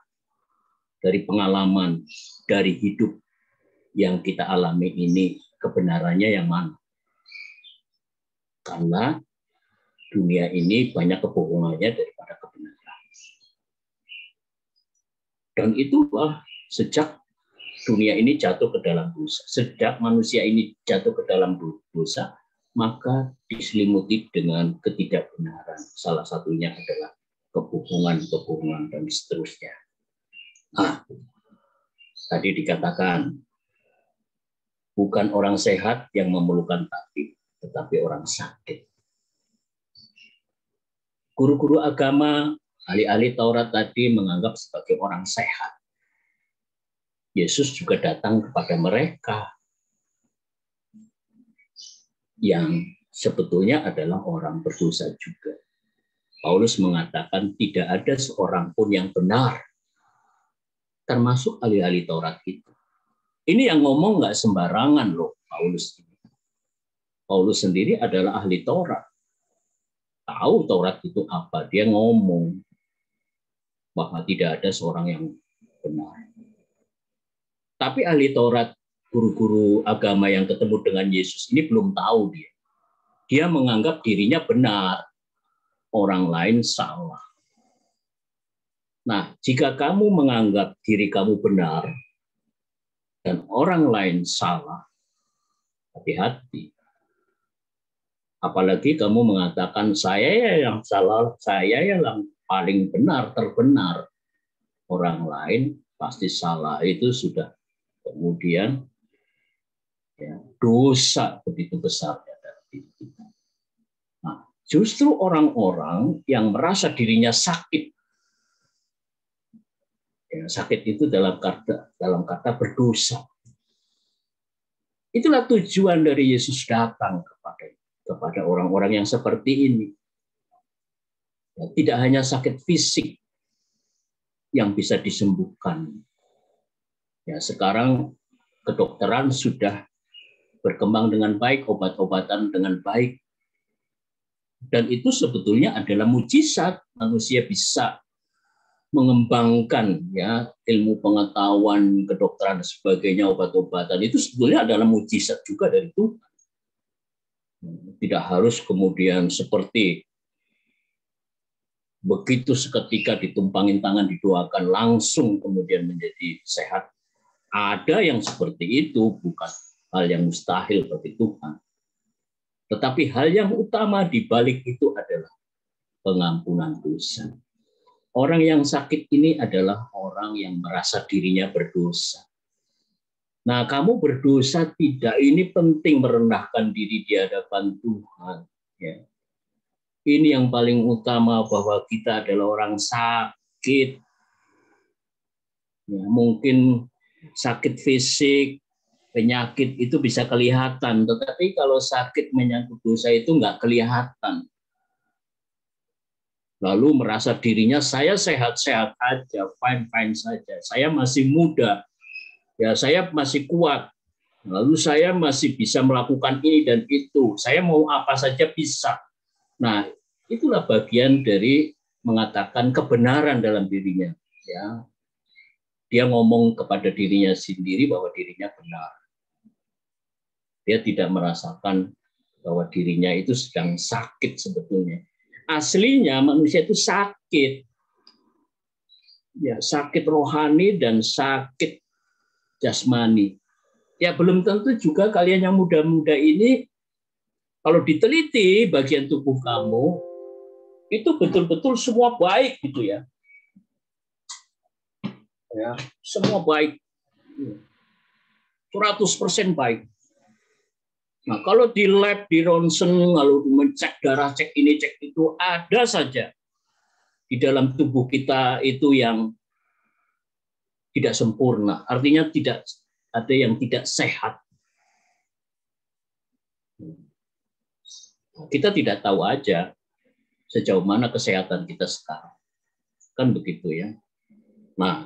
F: dari pengalaman, dari hidup yang kita alami ini, kebenarannya yang mana? Karena dunia ini banyak kebohongannya daripada kebenaran. Dan itulah sejak dunia ini jatuh ke dalam dosa, sejak manusia ini jatuh ke dalam dosa, maka diselimuti dengan ketidakbenaran. Salah satunya adalah kebohongan dan seterusnya. Nah, tadi dikatakan bukan orang sehat yang memerlukan tabib, tetapi orang sakit. Guru-guru agama, ahli-ahli Taurat tadi menganggap sebagai orang sehat. Yesus juga datang kepada mereka yang sebetulnya adalah orang berdosa juga. Paulus mengatakan tidak ada seorang pun yang benar, termasuk ahli-ahli Taurat itu. Ini yang ngomong nggak sembarangan loh, Paulus. Paulus sendiri adalah ahli Taurat. Tahu Taurat itu apa, dia ngomong bahwa tidak ada seorang yang benar. Tapi ahli Taurat, guru-guru agama yang ketemu dengan Yesus ini belum tahu dia. Dia menganggap dirinya benar, orang lain salah. Nah, jika kamu menganggap diri kamu benar dan orang lain salah, hati-hati. Apalagi kamu mengatakan saya yang salah, saya yang paling benar, terbenar. Orang lain pasti salah. Itu sudah kemudian ya, dosa begitu besar dalam diri kita. Nah, justru orang-orang yang merasa dirinya sakit, ya, sakit itu dalam kata berdosa. Itulah tujuan dari Yesus datang kepada orang-orang yang seperti ini. Ya, tidak hanya sakit fisik yang bisa disembuhkan. Ya, sekarang kedokteran sudah berkembang dengan baik, obat-obatan dengan baik. Dan itu sebetulnya adalah mujizat. Manusia bisa mengembangkan ya ilmu pengetahuan, kedokteran dan sebagainya, obat-obatan. Itu sebetulnya adalah mujizat juga dari Tuhan. Tidak harus kemudian seperti begitu seketika ditumpangin tangan, didoakan langsung kemudian menjadi sehat. Ada yang seperti itu, bukan hal yang mustahil bagi Tuhan. Tetapi hal yang utama di balik itu adalah pengampunan dosa. Orang yang sakit ini adalah orang yang merasa dirinya berdosa. Nah, kamu berdosa tidak, ini penting merendahkan diri di hadapan Tuhan. Ya. Ini yang paling utama, bahwa kita adalah orang sakit. Ya, mungkin sakit fisik, penyakit itu bisa kelihatan, tetapi kalau sakit menyangkut dosa itu nggak kelihatan. Lalu merasa dirinya saya sehat-sehat aja, fine-fine saja, saya masih muda, ya saya masih kuat, lalu saya masih bisa melakukan ini dan itu, saya mau apa saja bisa. Nah, itulah bagian dari mengatakan kebenaran dalam dirinya. Ya, dia ngomong kepada dirinya sendiri bahwa dirinya benar. Dia tidak merasakan bahwa dirinya itu sedang sakit sebetulnya. Aslinya manusia itu sakit. Ya, sakit rohani dan sakit jasmani. Ya, belum tentu juga kalian yang muda-muda ini, kalau diteliti bagian tubuh kamu, itu betul-betul semua baik gitu ya. Ya, semua baik. 100% baik. Nah, kalau di lab, di ronsen, lalu mencek darah, cek ini, cek itu, ada saja di dalam tubuh kita itu yang tidak sempurna. Artinya tidak ada yang tidak sehat. Kita tidak tahu aja sejauh mana kesehatan kita sekarang. Kan begitu ya. Nah,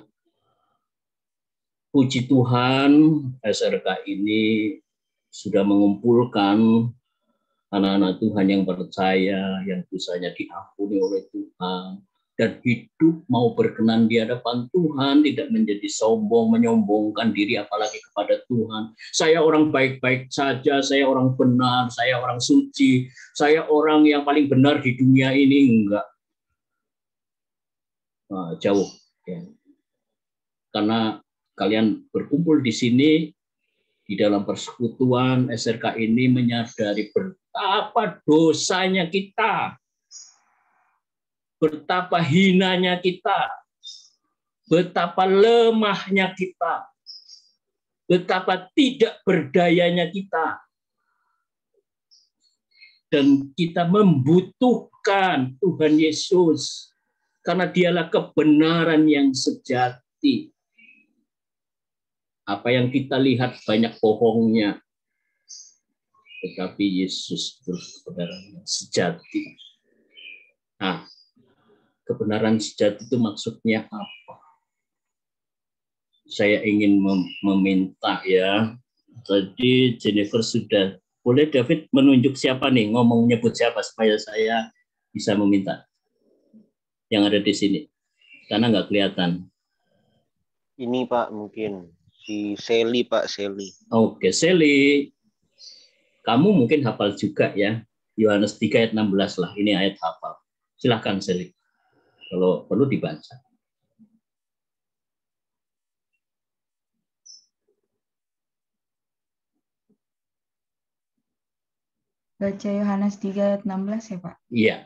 F: puji Tuhan, SRK ini sudah mengumpulkan anak-anak Tuhan yang percaya, yang dosanya diampuni oleh Tuhan, dan hidup mau berkenan di hadapan Tuhan, tidak menjadi sombong, menyombongkan diri apalagi kepada Tuhan. Saya orang baik-baik saja, saya orang benar, saya orang suci, saya orang yang paling benar di dunia ini. Enggak. Nah, jauh. Ya. Karena kalian berkumpul di sini, di dalam persekutuan SRK ini menyadari betapa dosanya kita, betapa hinanya kita, betapa lemahnya kita, betapa tidak berdayanya kita. Dan kita membutuhkan Tuhan Yesus, karena dialah kebenaran yang sejati. Apa yang kita lihat banyak bohongnya. tetapi Yesus itu kebenaran yang sejati. Nah, kebenaran sejati itu maksudnya apa? Saya ingin meminta ya. Tadi Jennifer sudah, boleh David menunjuk siapa nih, ngomong nyebut siapa supaya saya bisa meminta yang ada di sini, karena nggak kelihatan.
B: Ini Pak, mungkin si Sally Pak, Sally.
F: Oke, Sally, kamu mungkin hafal juga ya, Yohanes 3 ayat 16 lah, ini ayat hafal. Silahkan Sally, kalau perlu dibaca.
A: Baca Yohanes 3 ayat 16 ya Pak?
F: Iya.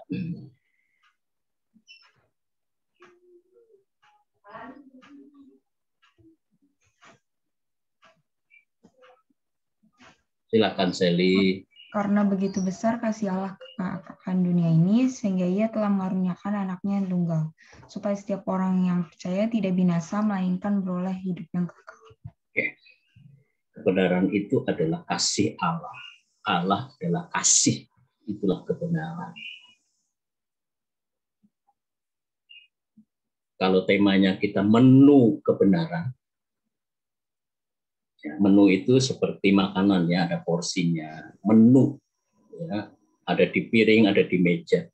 F: Silakan Sally.
A: Karena begitu besar kasih Allah akan dunia ini, sehingga ia telah mengaruniakan anaknya yang tunggal, supaya setiap orang yang percaya tidak binasa, melainkan beroleh hidup yang kekal.
F: Oke. Kebenaran itu adalah kasih Allah. Allah adalah kasih. Itulah kebenaran. Kalau temanya kita menu kebenaran, ya, menu itu seperti makanan ya, ada porsinya. Menu ya, ada di piring, ada di meja.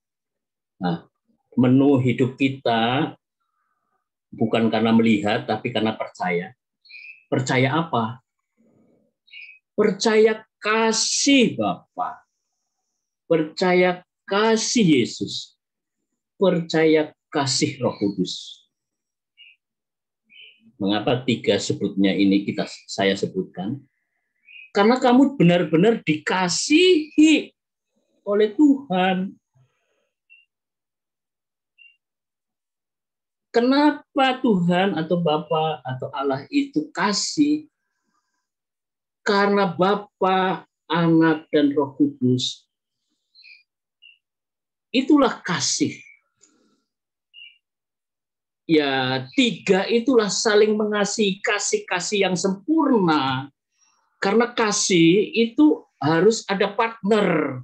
F: Nah, menu hidup kita bukan karena melihat, tapi karena percaya. Percaya apa? Percaya kasih Bapa. Percaya kasih Yesus. Percaya kasih Roh Kudus. Mengapa 3 sebutnya ini saya sebutkan? Karena kamu benar-benar dikasihi oleh Tuhan. Kenapa Tuhan atau Bapa atau Allah itu kasih? Karena Bapa, Anak, dan Roh Kudus. Itulah kasih. Ya, 3 itulah saling mengasihi, kasih-kasih yang sempurna. Karena kasih itu harus ada partner.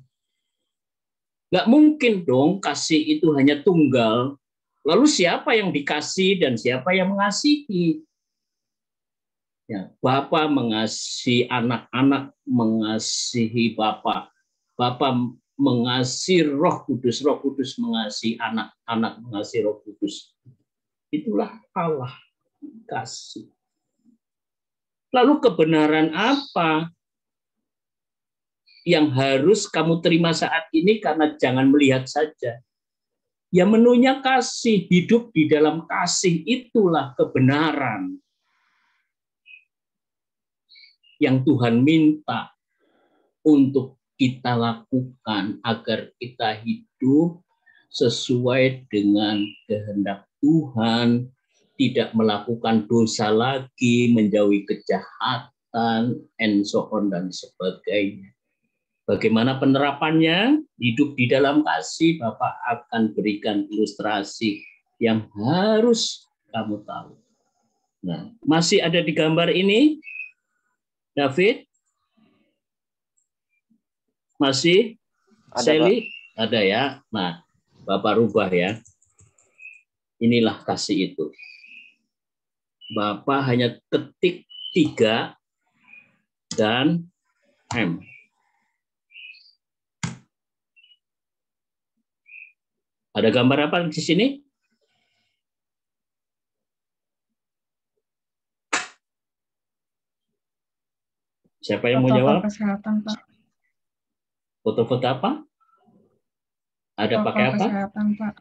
F: Nggak mungkin dong kasih itu hanya tunggal. Lalu siapa yang dikasih dan siapa yang mengasihi? Ya, Bapa mengasihi anak-anak, mengasihi Bapa. Bapa mengasihi Roh Kudus mengasihi anak-anak, mengasihi Roh Kudus. Itulah Allah kasih. Lalu kebenaran apa yang harus kamu terima saat ini? Karena jangan melihat saja. Ya menunya kasih, hidup di dalam kasih, itulah kebenaran yang Tuhan minta untuk kita lakukan agar kita hidup sesuai dengan kehendak Tuhan, tidak melakukan dosa lagi, menjauhi kejahatan, and so on dan sebagainya. Bagaimana penerapannya? Hidup di dalam kasih, Bapak akan berikan ilustrasi yang harus kamu tahu. Nah, masih ada di gambar ini, David? Masih?
B: Ada,
F: Sally? Ada ya? Nah, Bapak rubah ya. Inilah kasih itu. Bapak hanya ketik 3 dan M. Ada gambar apa di sini? Siapa yang mau jawab?
A: Kesehatan, Pak.
F: Foto-foto apa? Ada pakai apa?
A: Kesehatan, Pak.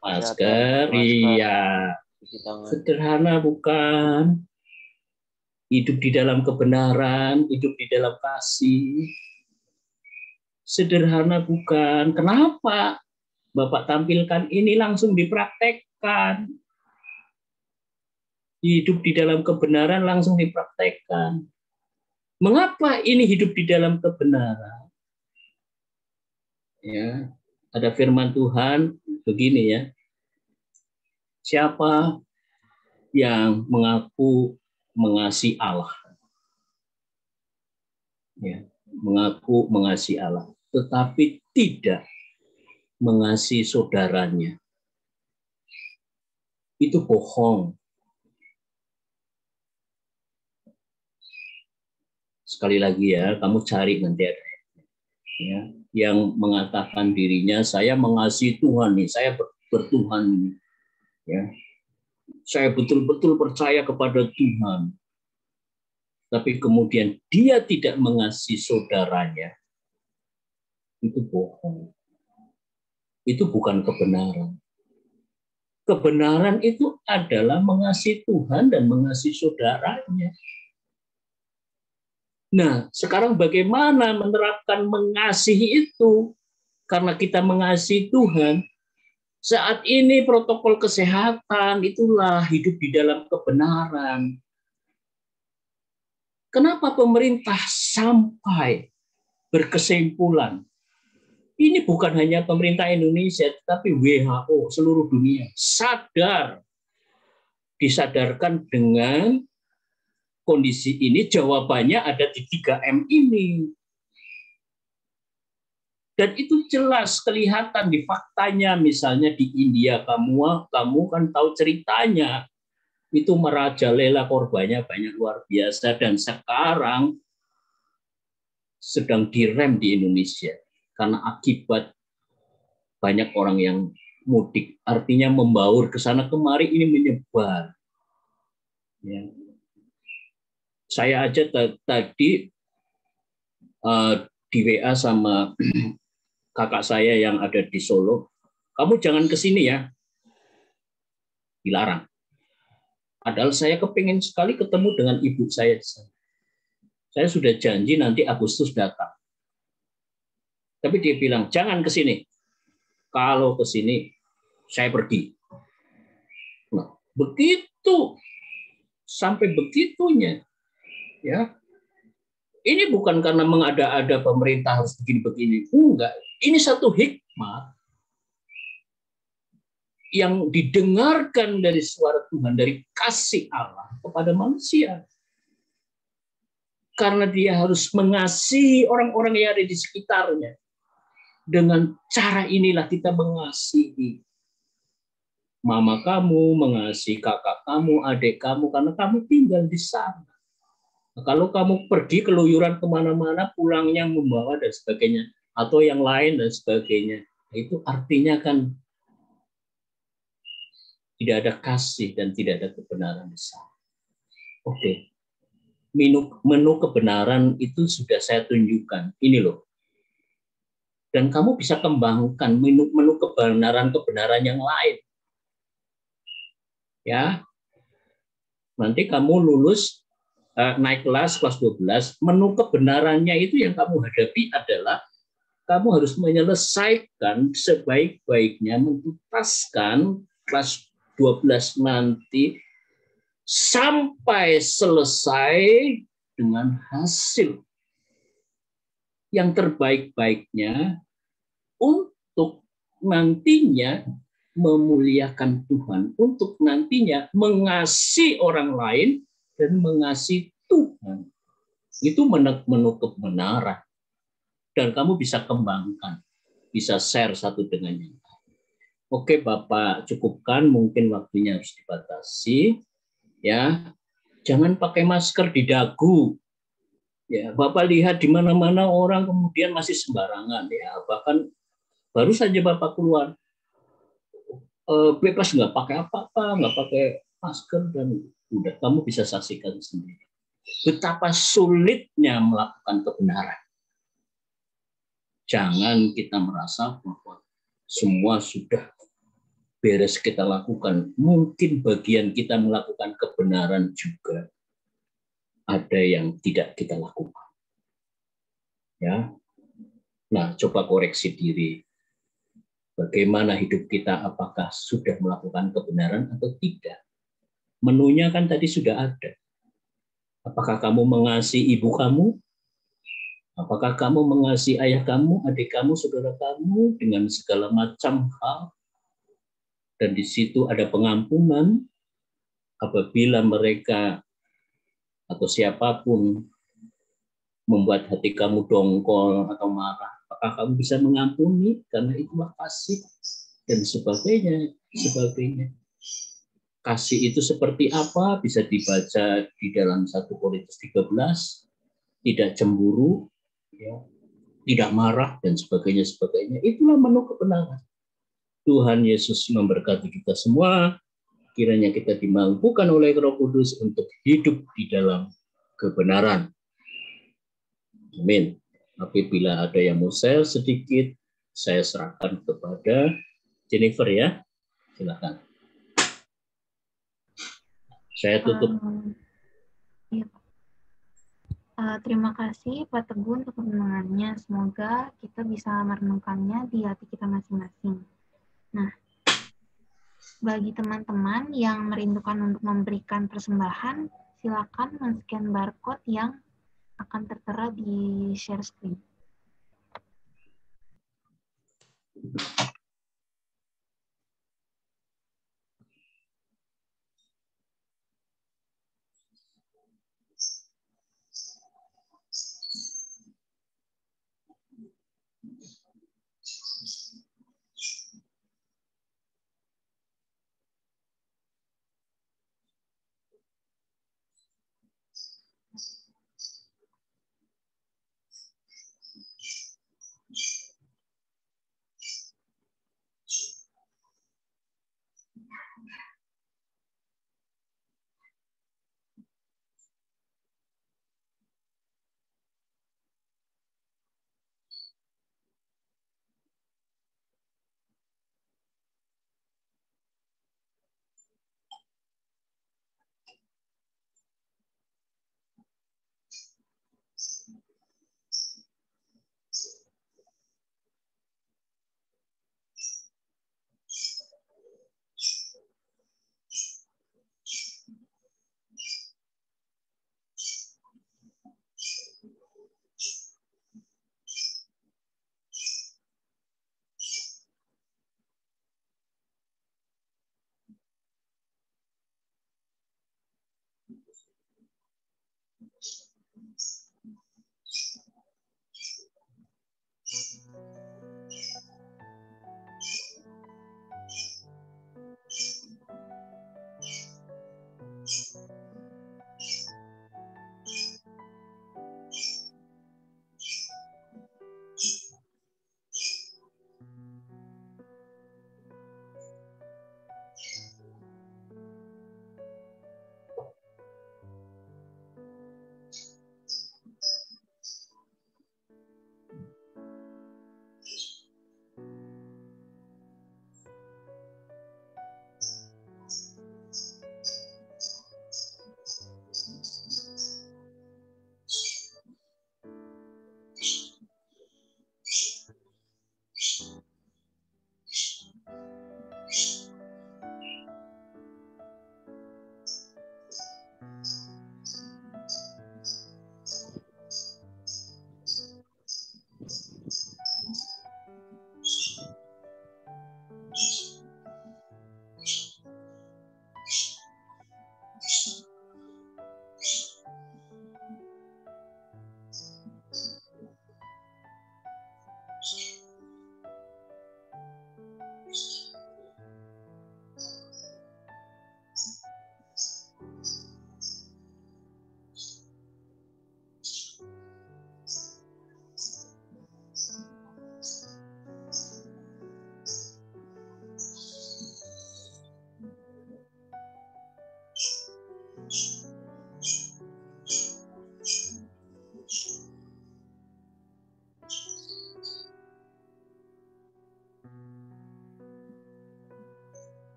F: Masker, iya. Sederhana bukan? Hidup di dalam kebenaran, hidup di dalam kasih. Sederhana bukan? Kenapa? Bapak tampilkan ini langsung dipraktekkan. Hidup di dalam kebenaran langsung dipraktekkan. Mengapa ini hidup di dalam kebenaran? Ya, ada firman Tuhan begini ya. Siapa yang mengaku mengasihi Allah, ya, mengaku mengasihi Allah, tetapi tidak mengasihi saudaranya, itu bohong. Sekali lagi ya, kamu cari nanti ada ya, yang mengatakan dirinya saya mengasihi Tuhan nih, saya bertuhan nih, ya, saya betul-betul percaya kepada Tuhan. Tapi kemudian dia tidak mengasihi saudaranya, itu bohong. Itu bukan kebenaran. Kebenaran itu adalah mengasihi Tuhan dan mengasihi saudaranya. Nah, sekarang bagaimana menerapkan mengasihi itu? Karena kita mengasihi Tuhan, saat ini protokol kesehatan itulah hidup di dalam kebenaran. Kenapa pemerintah sampai berkesimpulan? Ini bukan hanya pemerintah Indonesia, tetapi WHO seluruh dunia sadar, disadarkan dengan kondisi ini. Jawabannya ada di 3M ini. Dan itu jelas kelihatan di faktanya. Misalnya di India, kamu kan tahu ceritanya. Itu merajalela, korbannya banyak luar biasa, dan sekarang sedang direm di Indonesia karena akibat banyak orang yang mudik, artinya membaur ke sana kemari, ini menyebar. Ya. Saya aja tadi di WA sama kakak saya yang ada di Solo, kamu jangan ke sini ya, dilarang. Padahal saya kepingin sekali ketemu dengan ibu saya. Saya sudah janji nanti Agustus datang. Tapi dia bilang, jangan ke sini. Kalau ke sini, saya pergi. Nah, begitu. Sampai begitunya. Ya. Ini bukan karena mengada-ada pemerintah harus begini-begini. Enggak. Ini satu hikmah yang didengarkan dari suara Tuhan, dari kasih Allah kepada manusia. Karena dia harus mengasihi orang-orang yang ada di sekitarnya. Dengan cara inilah kita mengasihi mama kamu, mengasihi kakak kamu, adik kamu, karena kamu tinggal di sana. Nah, kalau kamu pergi keluyuran kemana-mana, pulangnya membawa dan sebagainya, atau yang lain dan sebagainya, itu artinya kan tidak ada kasih dan tidak ada kebenaran di sana. Oke. Menu kebenaran itu sudah saya tunjukkan. Ini loh. Dan kamu bisa kembangkan menu kebenaran yang lain. Ya. Nanti kamu lulus naik kelas 12, menu kebenarannya itu yang kamu hadapi adalah kamu harus menyelesaikan sebaik-baiknya, menuntaskan kelas 12 nanti sampai selesai dengan hasil yang terbaik-baiknya untuk nantinya memuliakan Tuhan, untuk nantinya mengasihi orang lain dan mengasihi Tuhan. Itu menu kebenaran. Dan kamu bisa kembangkan, bisa share satu dengan yang lain. Oke, Bapak cukupkan, mungkin waktunya harus dibatasi. Ya, jangan pakai masker di dagu. Ya, Bapak lihat di mana-mana orang kemudian masih sembarangan. Ya, bahkan baru saja Bapak keluar bebas nggak pakai apa-apa, nggak pakai masker, dan udah kamu bisa saksikan sendiri betapa sulitnya melakukan kebenaran. Jangan kita merasa bahwa semua sudah beres kita lakukan. Mungkin bagian kita melakukan kebenaran juga ada yang tidak kita lakukan. Ya. Nah, coba koreksi diri. Bagaimana hidup kita, apakah sudah melakukan kebenaran atau tidak? Menunya kan tadi sudah ada. Apakah kamu mengasihi ibu kamu? Apakah kamu mengasihi ayah kamu, adik kamu, saudara kamu dengan segala macam hal? Dan di situ ada pengampunan apabila mereka atau siapapun membuat hati kamu dongkol atau marah, apakah kamu bisa mengampuni karena itulah kasih dan sebagainya, sebagainya. Kasih itu seperti apa bisa dibaca di dalam 1 Korintus 13, tidak cemburu, ya, tidak marah dan sebagainya, sebagainya. Itulah menu kebenaran. Tuhan Yesus memberkati kita semua. Kiranya kita dimampukan oleh Roh Kudus untuk hidup di dalam kebenaran. Amin. Apabila ada yang mau share sedikit, saya serahkan kepada Jennifer ya. Silakan. Saya tutup.
C: Ya. Terima kasih Pak Teguh untuk perkenalannya. Semoga kita bisa merenungkannya di hati kita masing-masing. Nah, bagi teman-teman yang merindukan untuk memberikan persembahan, silakan men-scan barcode yang akan tertera di share screen.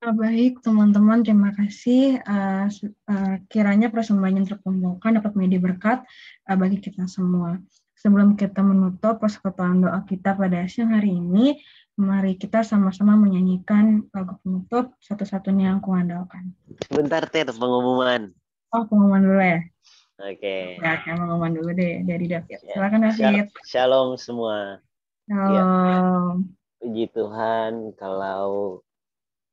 A: Baik, teman-teman, terima kasih. Kiranya persembahan yang terkumpulkan dapat menjadi berkat bagi kita semua. Sebelum kita menutup persekutuan doa kita pada siang hari ini, mari kita sama-sama menyanyikan lagu penutup Satu-satunya yang kuandalkan.
B: Bentar, Ter, pengumuman.
A: Oh, pengumuman dulu ya?
B: Oke.
A: Ya, pengumuman dulu deh dari David. Silakan, David.
B: Shalom semua.
A: Shalom.
B: Puji Tuhan, kalau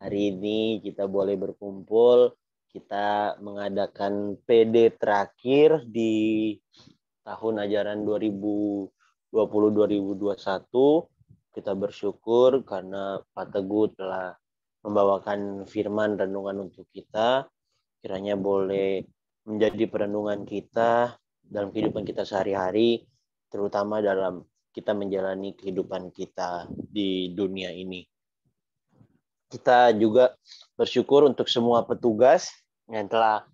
B: hari ini kita boleh berkumpul, kita mengadakan PD terakhir di tahun ajaran 2020-2021. Kita bersyukur karena Pak Teguh telah membawakan firman renungan untuk kita. Kiranya boleh menjadi perenungan kita dalam kehidupan kita sehari-hari, terutama dalam kita menjalani kehidupan kita di dunia ini. Kita juga bersyukur untuk semua petugas yang telah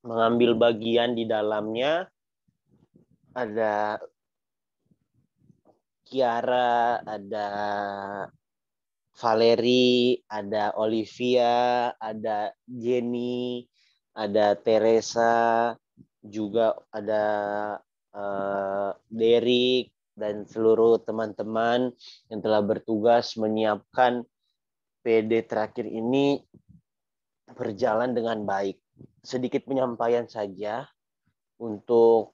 B: mengambil bagian di dalamnya. Ada Kiara, ada Valeri, ada Olivia, ada Jenny, ada Teresa, juga ada Derek, dan seluruh teman-teman yang telah bertugas menyiapkan PD terakhir ini berjalan dengan baik. Sedikit penyampaian saja untuk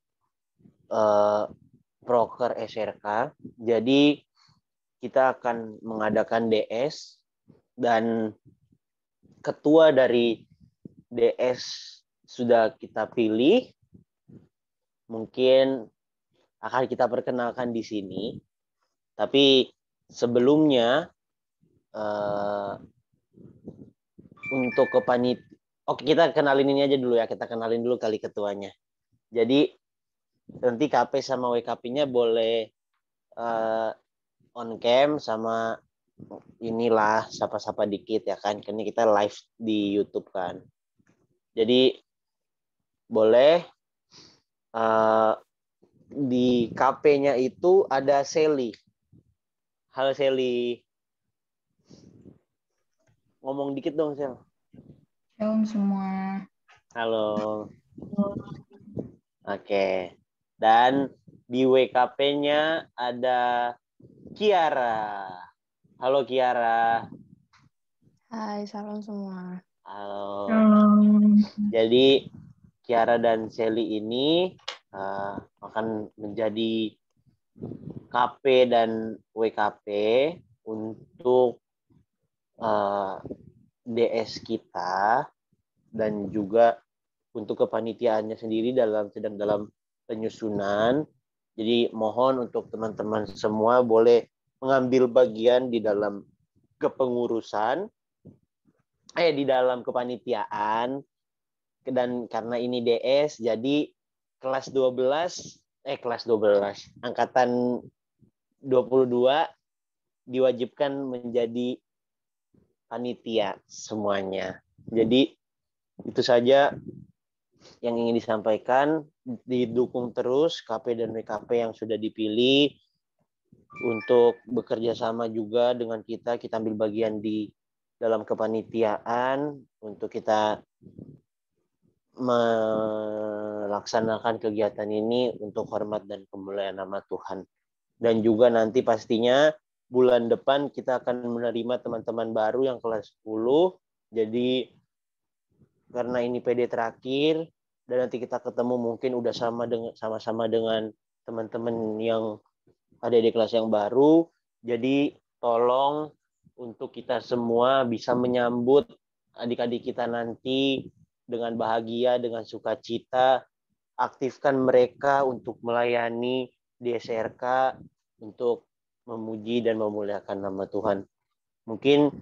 B: proker SRK. Jadi kita akan mengadakan DS dan ketua dari DS sudah kita pilih. Mungkin akan kita perkenalkan di sini. Tapi sebelumnya untuk oke, kita kenalin ini aja dulu ya. Kita kenalin dulu kali ketuanya. Jadi nanti KP sama WKP-nya boleh on cam sama inilah sapa-sapa dikit ya kan. Karena kita live di YouTube kan. Jadi boleh di KP-nya itu ada Sally. Halo Sally. Ngomong dikit dong, Sel.
L: Shalom semua.
B: Halo. Oke. Dan di WKP-nya ada Kiara. Halo Kiara.
L: Hai, salam semua.
B: Halo. Jadi Kiara dan Sally ini akan menjadi KP dan WKP untuk DS kita dan juga untuk kepanitiaannya sendiri sedang dalam penyusunan. Jadi mohon untuk teman-teman semua boleh mengambil bagian di dalam kepengurusan, di dalam kepanitiaan. Dan karena ini DS, jadi kelas 12, angkatan 22 diwajibkan menjadi panitia semuanya. Jadi itu saja yang ingin disampaikan. Didukung terus KP dan WKP yang sudah dipilih untuk bekerja sama juga dengan kita ambil bagian di dalam kepanitiaan untuk kita melaksanakan kegiatan ini untuk hormat dan kemuliaan nama Tuhan. Dan juga nanti pastinya bulan depan kita akan menerima teman-teman baru yang kelas 10. Jadi karena ini PD terakhir dan nanti kita ketemu mungkin udah sama-sama dengan teman-teman yang ada di kelas yang baru. Jadi tolong untuk kita semua bisa menyambut adik-adik kita nanti dengan bahagia, dengan sukacita. Aktifkan mereka untuk melayani di SRK untuk memuji dan memuliakan nama Tuhan. Mungkin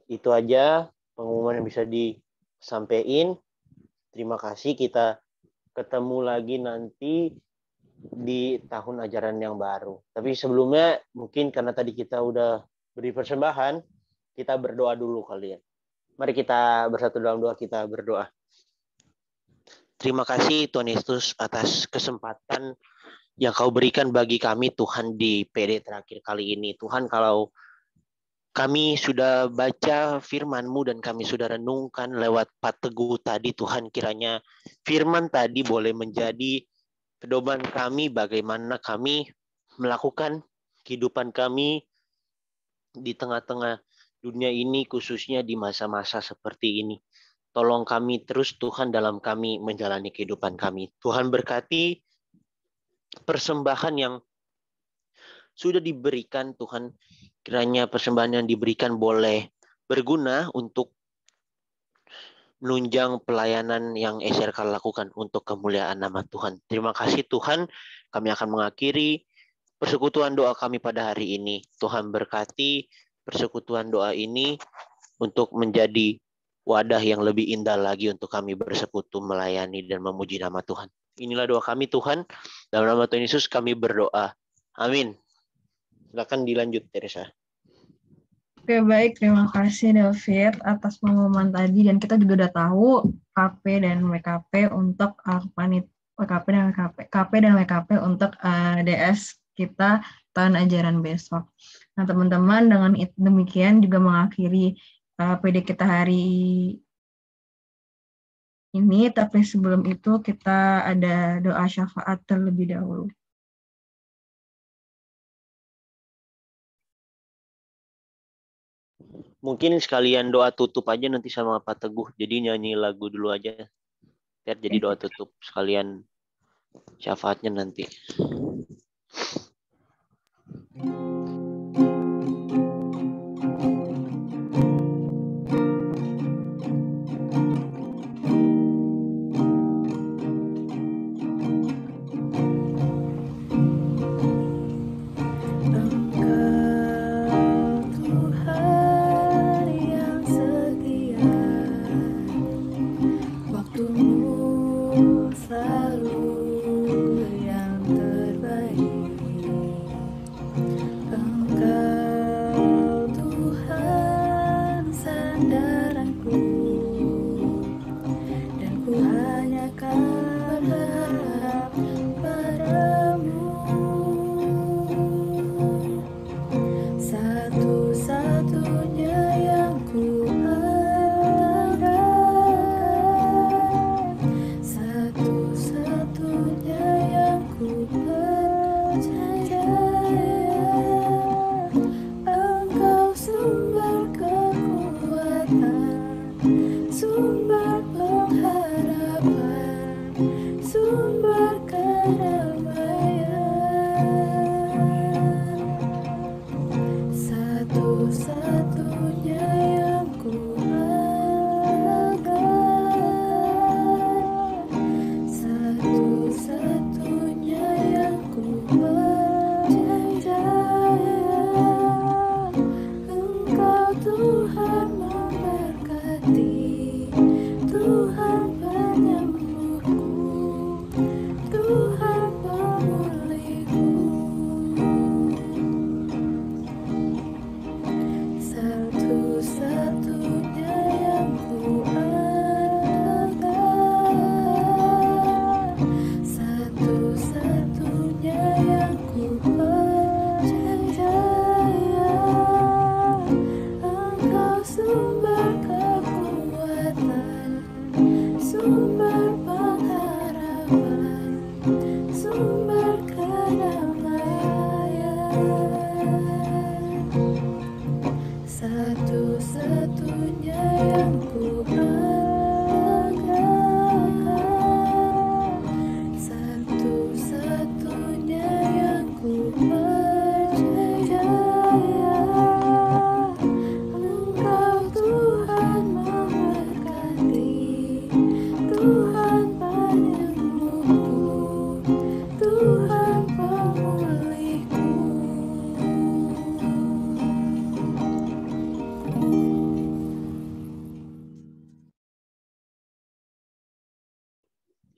B: itu aja pengumuman yang bisa disampaikan. Terima kasih, kita ketemu lagi nanti di tahun ajaran yang baru. Tapi sebelumnya mungkin karena tadi kita udah beri persembahan, kita berdoa dulu kalian. Mari kita bersatu dalam doa, kita berdoa. Terima kasih Tuhan Yesus atas kesempatan yang Kau berikan bagi kami Tuhan di PD terakhir kali ini. Tuhan, kalau kami sudah baca firman-Mu dan kami sudah renungkan lewat Pak Teguh tadi, Tuhan, kiranya firman tadi boleh menjadi pedoman kami bagaimana kami melakukan kehidupan kami di tengah-tengah dunia ini, khususnya di masa-masa seperti ini. Tolong kami terus, Tuhan, dalam kami menjalani kehidupan kami. Tuhan berkati persembahan yang sudah diberikan, Tuhan. Kiranya persembahan yang diberikan boleh berguna untuk menunjang pelayanan yang SRK lakukan untuk kemuliaan nama Tuhan. Terima kasih, Tuhan. Kami akan mengakhiri persekutuan doa kami pada hari ini. Tuhan berkati persekutuan doa ini untuk menjadi wadah yang lebih indah lagi untuk kami bersekutu melayani dan memuji nama Tuhan. Inilah doa kami, Tuhan. Dalam nama Tuhan Yesus kami berdoa. Amin. Silakan dilanjut, Teresa.
A: Oke, baik. Terima kasih, David, atas pengumuman tadi. Dan kita juga udah tahu KP dan WKP untuk KP dan WKP untuk DS kita tahun ajaran besok. Nah, teman-teman, dengan demikian juga mengakhiri PD kita hari ini. Tapi sebelum itu kita ada doa syafaat terlebih dahulu.
B: Mungkin sekalian doa tutup aja nanti sama Pak Teguh. Jadi nyanyi lagu dulu aja. Biar jadi doa tutup. Sekalian syafaatnya nanti.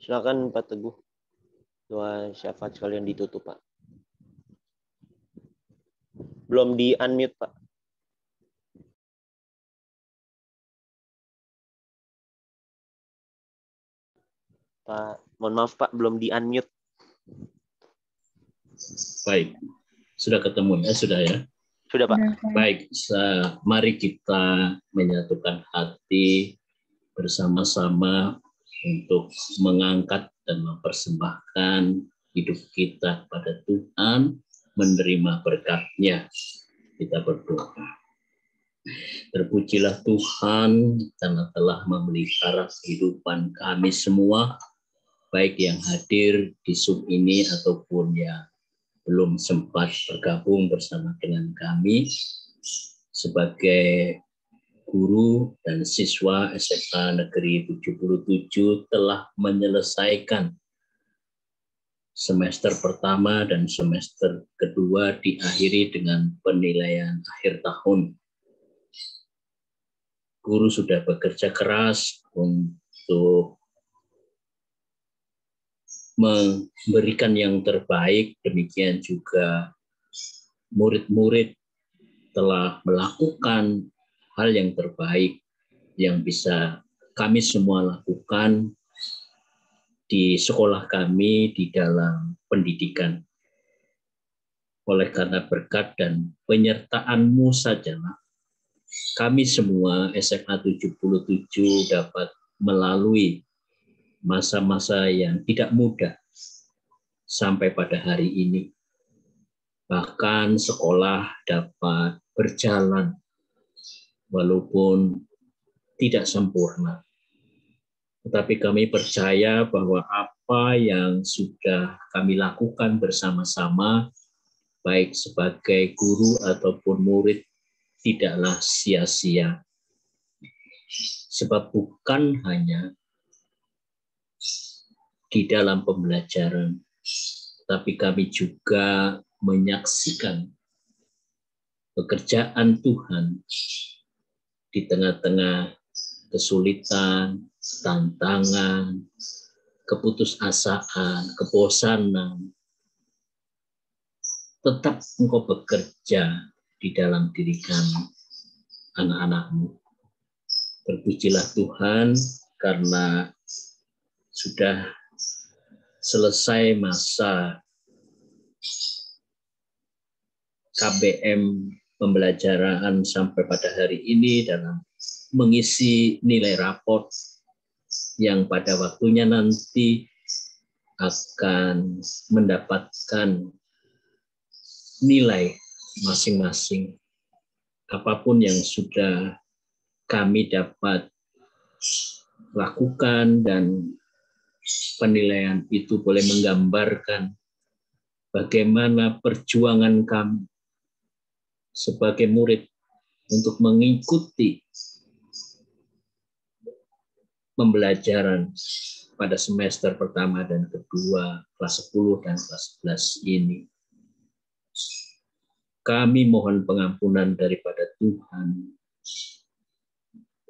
B: Silakan Pak Teguh. Doa syafaat sekalian ditutup, Pak. Belum di-unmute, Pak. Pak, mohon maaf Pak, belum di-unmute.
F: Baik. Sudah ketemu ya, sudah ya?
B: Sudah, Pak.
F: Baik, mari kita menyatukan hati bersama-sama untuk mengangkat dan mempersembahkan hidup kita pada Tuhan, menerima berkat-Nya. Kita berdoa. Terpujilah Tuhan karena telah memelihara kehidupan kami semua, baik yang hadir di Zoom ini ataupun yang belum sempat bergabung bersama dengan kami. Sebagai guru dan siswa SMA Negeri 77 telah menyelesaikan semester pertama dan semester kedua diakhiri dengan penilaian akhir tahun. Guru sudah bekerja keras untuk memberikan yang terbaik, demikian juga murid-murid telah melakukan hal yang terbaik yang bisa kami semua lakukan di sekolah kami di dalam pendidikan. Oleh karena berkat dan penyertaan-Mu sajalah kami semua SMA 77 dapat melalui masa-masa yang tidak mudah sampai pada hari ini. Bahkan sekolah dapat berjalan walaupun tidak sempurna. Tetapi kami percaya bahwa apa yang sudah kami lakukan bersama-sama, baik sebagai guru ataupun murid, tidaklah sia-sia. Sebab bukan hanya di dalam pembelajaran, tapi kami juga menyaksikan pekerjaan Tuhan di tengah-tengah kesulitan, tantangan, keputusasaan, kebosanan. Tetap Engkau bekerja di dalam diri kami, anak-anak-Mu. Terpujilah Tuhan karena sudah selesai masa KBM pembelajaran sampai pada hari ini dalam mengisi nilai raport yang pada waktunya nanti akan mendapatkan nilai masing-masing. Apapun yang sudah kami dapat lakukan dan penilaian itu boleh menggambarkan bagaimana perjuangan kami sebagai murid untuk mengikuti pembelajaran pada semester pertama dan kedua, kelas 10 dan kelas 11 ini. Kami mohon pengampunan daripada Tuhan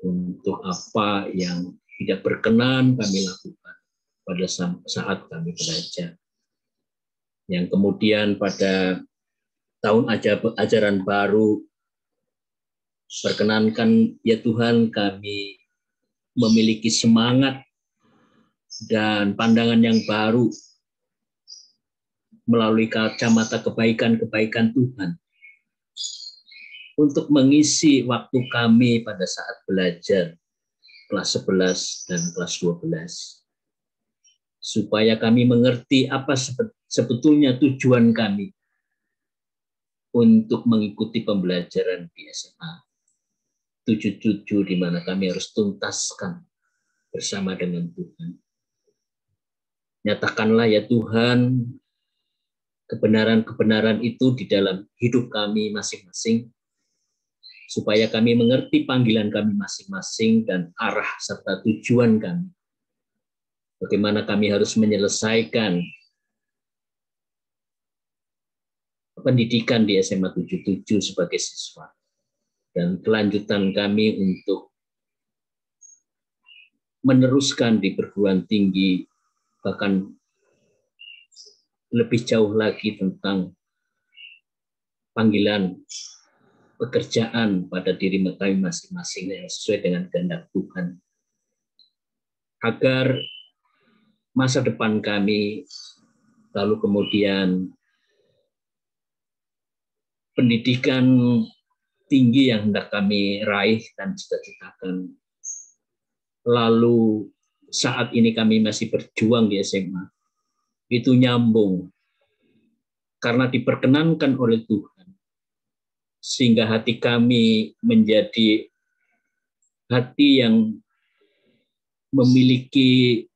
F: untuk apa yang tidak berkenan kami lakukan pada saat kami belajar. Yang kemudian pada tahun ajaran baru, perkenankan ya Tuhan kami memiliki semangat dan pandangan yang baru melalui kacamata kebaikan-kebaikan Tuhan untuk mengisi waktu kami pada saat belajar kelas 11 dan kelas 12. Supaya kami mengerti apa sebetulnya tujuan kami untuk mengikuti pembelajaran di SMA 77 di mana kami harus tuntaskan bersama dengan Tuhan. Nyatakanlah ya Tuhan kebenaran-kebenaran itu di dalam hidup kami masing-masing supaya kami mengerti panggilan kami masing-masing dan arah serta tujuan kami. Bagaimana kami harus menyelesaikan pendidikan di SMA 77 sebagai siswa. Dan kelanjutan kami untuk meneruskan di perguruan tinggi, bahkan lebih jauh lagi tentang panggilan pekerjaan pada diri kami masing-masing yang sesuai dengan kehendak Tuhan. Agar masa depan kami lalu kemudian pendidikan tinggi yang hendak kami raih dan cita-citakan. Lalu saat ini kami masih berjuang di SMA. Itu nyambung. Karena diperkenankan oleh Tuhan. Sehingga hati kami menjadi hati yang memiliki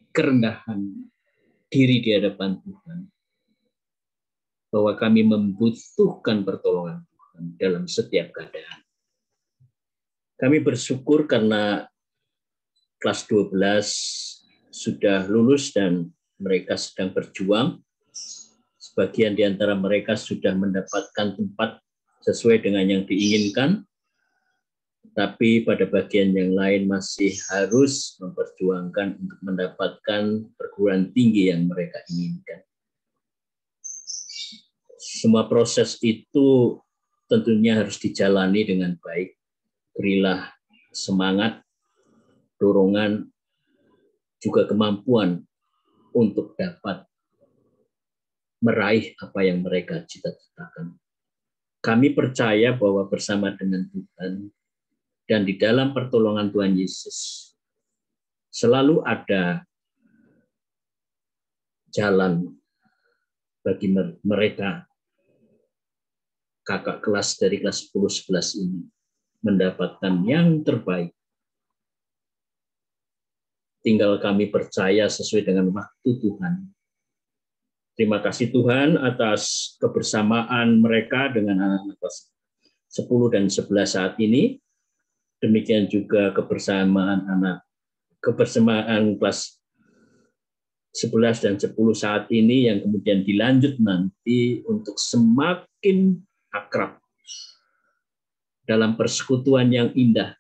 F: kerendahan diri di hadapan Tuhan. Bahwa kami membutuhkan pertolongan Tuhan dalam setiap keadaan. Kami bersyukur karena kelas 12 sudah lulus dan mereka sedang berjuang. Sebagian di antara mereka sudah mendapatkan tempat sesuai dengan yang diinginkan. Tapi pada bagian yang lain masih harus memperjuangkan untuk mendapatkan perguruan tinggi yang mereka inginkan. Semua proses itu tentunya harus dijalani dengan baik. Berilah semangat, dorongan, juga kemampuan untuk dapat meraih apa yang mereka cita-citakan. Kami percaya bahwa bersama dengan Tuhan dan di dalam pertolongan Tuhan Yesus selalu ada jalan bagi mereka kakak kelas dari kelas 10-11 ini mendapatkan yang terbaik. Tinggal kami percaya sesuai dengan waktu Tuhan. Terima kasih Tuhan atas kebersamaan mereka dengan anak-anak kelas 10 dan 11 saat ini. Demikian juga kebersamaan kelas 11 dan 10 saat ini yang kemudian dilanjut nanti untuk semakin akrab dalam persekutuan yang indah,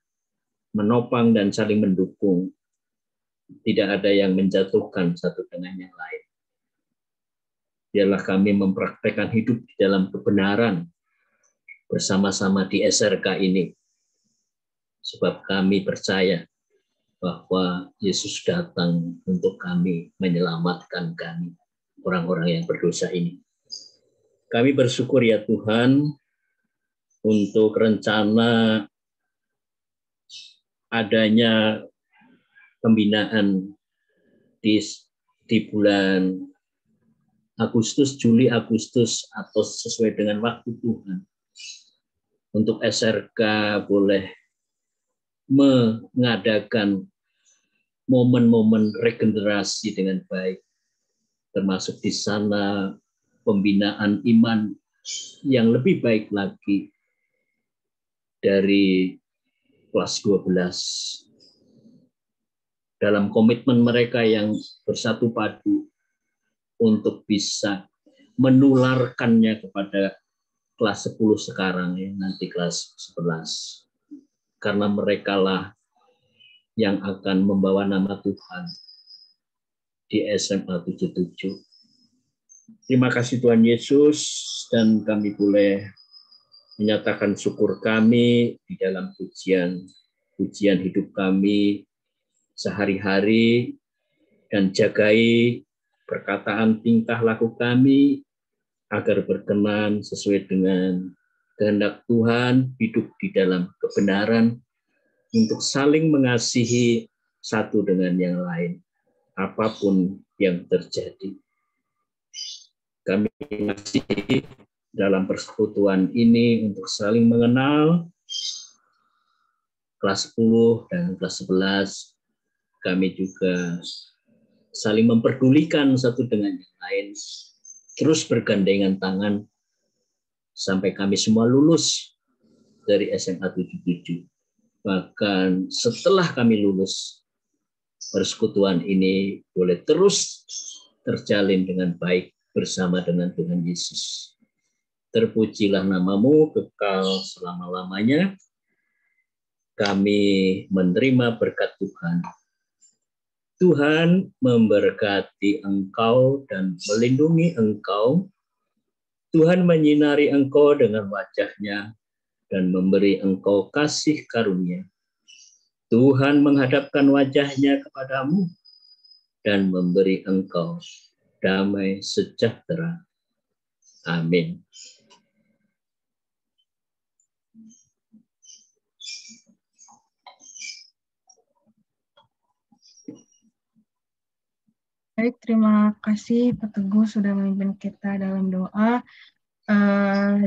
F: menopang dan saling mendukung. Tidak ada yang menjatuhkan satu dengan yang lain. Biarlah kami mempraktekkan hidup di dalam kebenaran bersama-sama di SRK ini. Sebab kami percaya bahwa Yesus datang untuk kami, menyelamatkan kami, orang-orang yang berdosa ini. Kami bersyukur ya Tuhan untuk rencana adanya pembinaan di bulan Agustus, Juli, Agustus, atau sesuai dengan waktu Tuhan. Untuk SRK boleh mengadakan momen-momen regenerasi dengan baik. Termasuk di sana pembinaan iman yang lebih baik lagi dari kelas 12. Dalam komitmen mereka yang bersatu padu untuk bisa menularkannya kepada kelas 10 sekarang, ya, nanti kelas 11. Karena merekalah yang akan membawa nama Tuhan di SMA 77. Terima kasih Tuhan Yesus, dan kami boleh menyatakan syukur kami di dalam pujian hidup kami sehari-hari, dan jagai perkataan tingkah laku kami agar berkenan sesuai dengan kehendak Tuhan, hidup di dalam kebenaran untuk saling mengasihi satu dengan yang lain, apapun yang terjadi. Kami masih dalam persekutuan ini untuk saling mengenal. Kelas 10 dan kelas 11, kami juga saling memperdulikan satu dengan yang lain, terus bergandengan tangan sampai kami semua lulus dari SMA 77. Bahkan setelah kami lulus, persekutuan ini boleh terus terjalin dengan baik bersama dengan Tuhan Yesus. Terpujilah namamu kekal selama-lamanya. Kami menerima berkat Tuhan. Tuhan memberkati engkau dan melindungi engkau. Tuhan menyinari engkau dengan wajah-Nya dan memberi engkau kasih karunia. Tuhan menghadapkan wajah-Nya kepadamu dan memberi engkau damai sejahtera. Amin.
A: Baik, terima kasih Pak Teguh sudah memimpin kita dalam doa.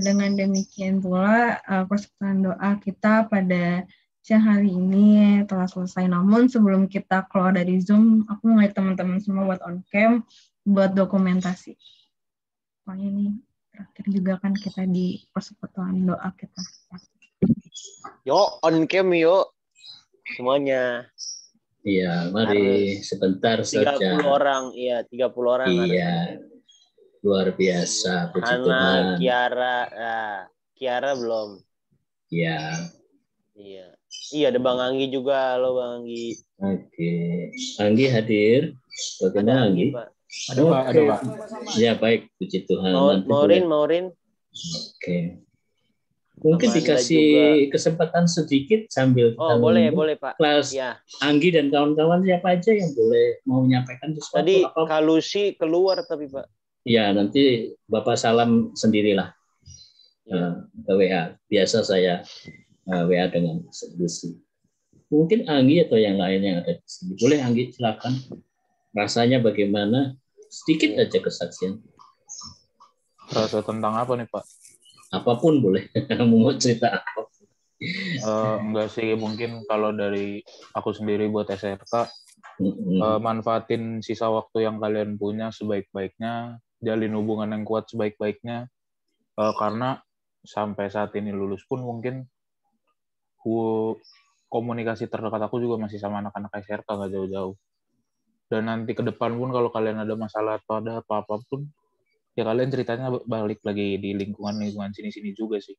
A: Dengan demikian pula persekutuan doa kita pada siang hari ini telah selesai. Namun sebelum kita keluar dari Zoom, aku mengajak teman-teman semua buat on cam, buat dokumentasi. Soalnya ini terakhir juga kan kita di persekutuan doa kita.
B: Yuk, on cam yuk. Semuanya.
F: Iya, mari sebentar
B: 30
F: saja.
B: orang, iya 30 orang.
F: Iya, luar biasa, puji
B: Hana,
F: Tuhan.
B: Kiara belum.
F: Iya.
B: Iya, ada Bang Anggi juga. Halo Bang Anggi.
F: Oke, Anggi hadir. Bagaimana Anggi?
B: Pak.
M: Ada Pak.
F: Ya baik, puji Tuhan.
B: Maurin.
F: Oke. Mungkin
B: Amanda
F: dikasih
B: juga.
F: Kesempatan sedikit sambil kita
B: boleh Pak.
F: Kelas
B: Ya.
F: Anggi dan kawan-kawan siapa aja yang boleh mau menyampaikan sesuatu?
B: Tadi Kak Lucy keluar tapi Pak.
F: Ya, nanti Bapak salam sendirilah ke WA. Biasa saya WA dengan Lucy. Mungkin Anggi atau yang lain yang ada di sini. Boleh Anggi, silakan. Rasanya bagaimana? Sedikit aja kesaksian.
M: Rasa tentang apa nih Pak?
F: Apapun boleh. Mau cerita apa?
M: Enggak sih, mungkin kalau dari aku sendiri buat SRK, manfaatin sisa waktu yang kalian punya sebaik-baiknya, jalin hubungan yang kuat sebaik-baiknya, karena sampai saat ini lulus pun mungkin komunikasi terdekat aku juga masih sama anak-anak SRK, nggak jauh-jauh. Dan nanti ke depan pun kalau kalian ada masalah atau ada apa-apa pun, ya kalian ceritanya balik lagi di lingkungan sini-sini juga sih.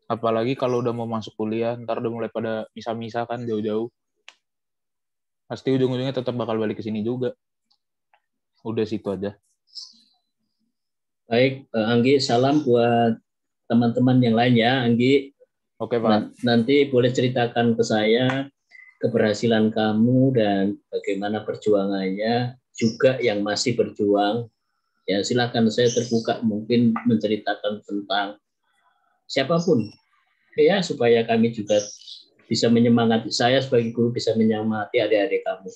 M: Apalagi kalau udah mau masuk kuliah, ntar udah mulai pada misah-misah kan jauh-jauh. Pasti ujung-ujungnya tetap bakal balik ke sini juga. Udah situ aja.
F: Baik, Anggi, salam buat teman-teman yang lain ya, Anggi.
M: Oke, Pak.
F: Nanti boleh ceritakan ke saya keberhasilan kamu dan bagaimana perjuangannya, juga yang masih berjuang. Ya, silakan, saya terbuka mungkin menceritakan tentang siapapun. Ya, supaya kami juga bisa menyemangati, saya sebagai guru bisa menyemangati adik-adik kamu.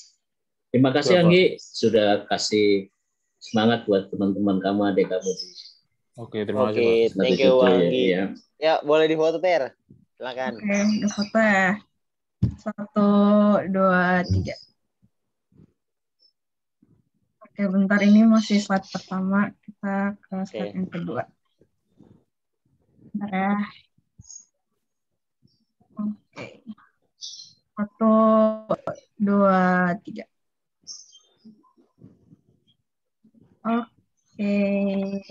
F: Terima kasih Anggi sudah kasih semangat buat teman-teman kamu, adik kamu.
M: Oke, terima kasih Pak.
B: Thank you Anggi. Ya, boleh difoto Ter. Silakan.
A: Oke, difoto ya. 1, 2, 3. Oke, bentar, ini masih slide pertama, kita ke slide yang kedua. Bentar ya. Oke. 1, 2, 3.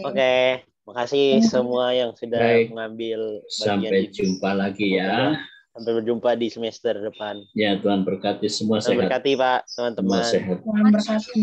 B: Oke, makasih semua yang sudah mengambil bagian.
F: Sampai jumpa lagi ya.
B: Sampai berjumpa di semester depan.
F: Ya, Tuhan berkati semua
B: Tuhan
F: sehat.
B: Berkati Pak, teman-teman.
F: Semua sehat.
A: Tuhan berkati.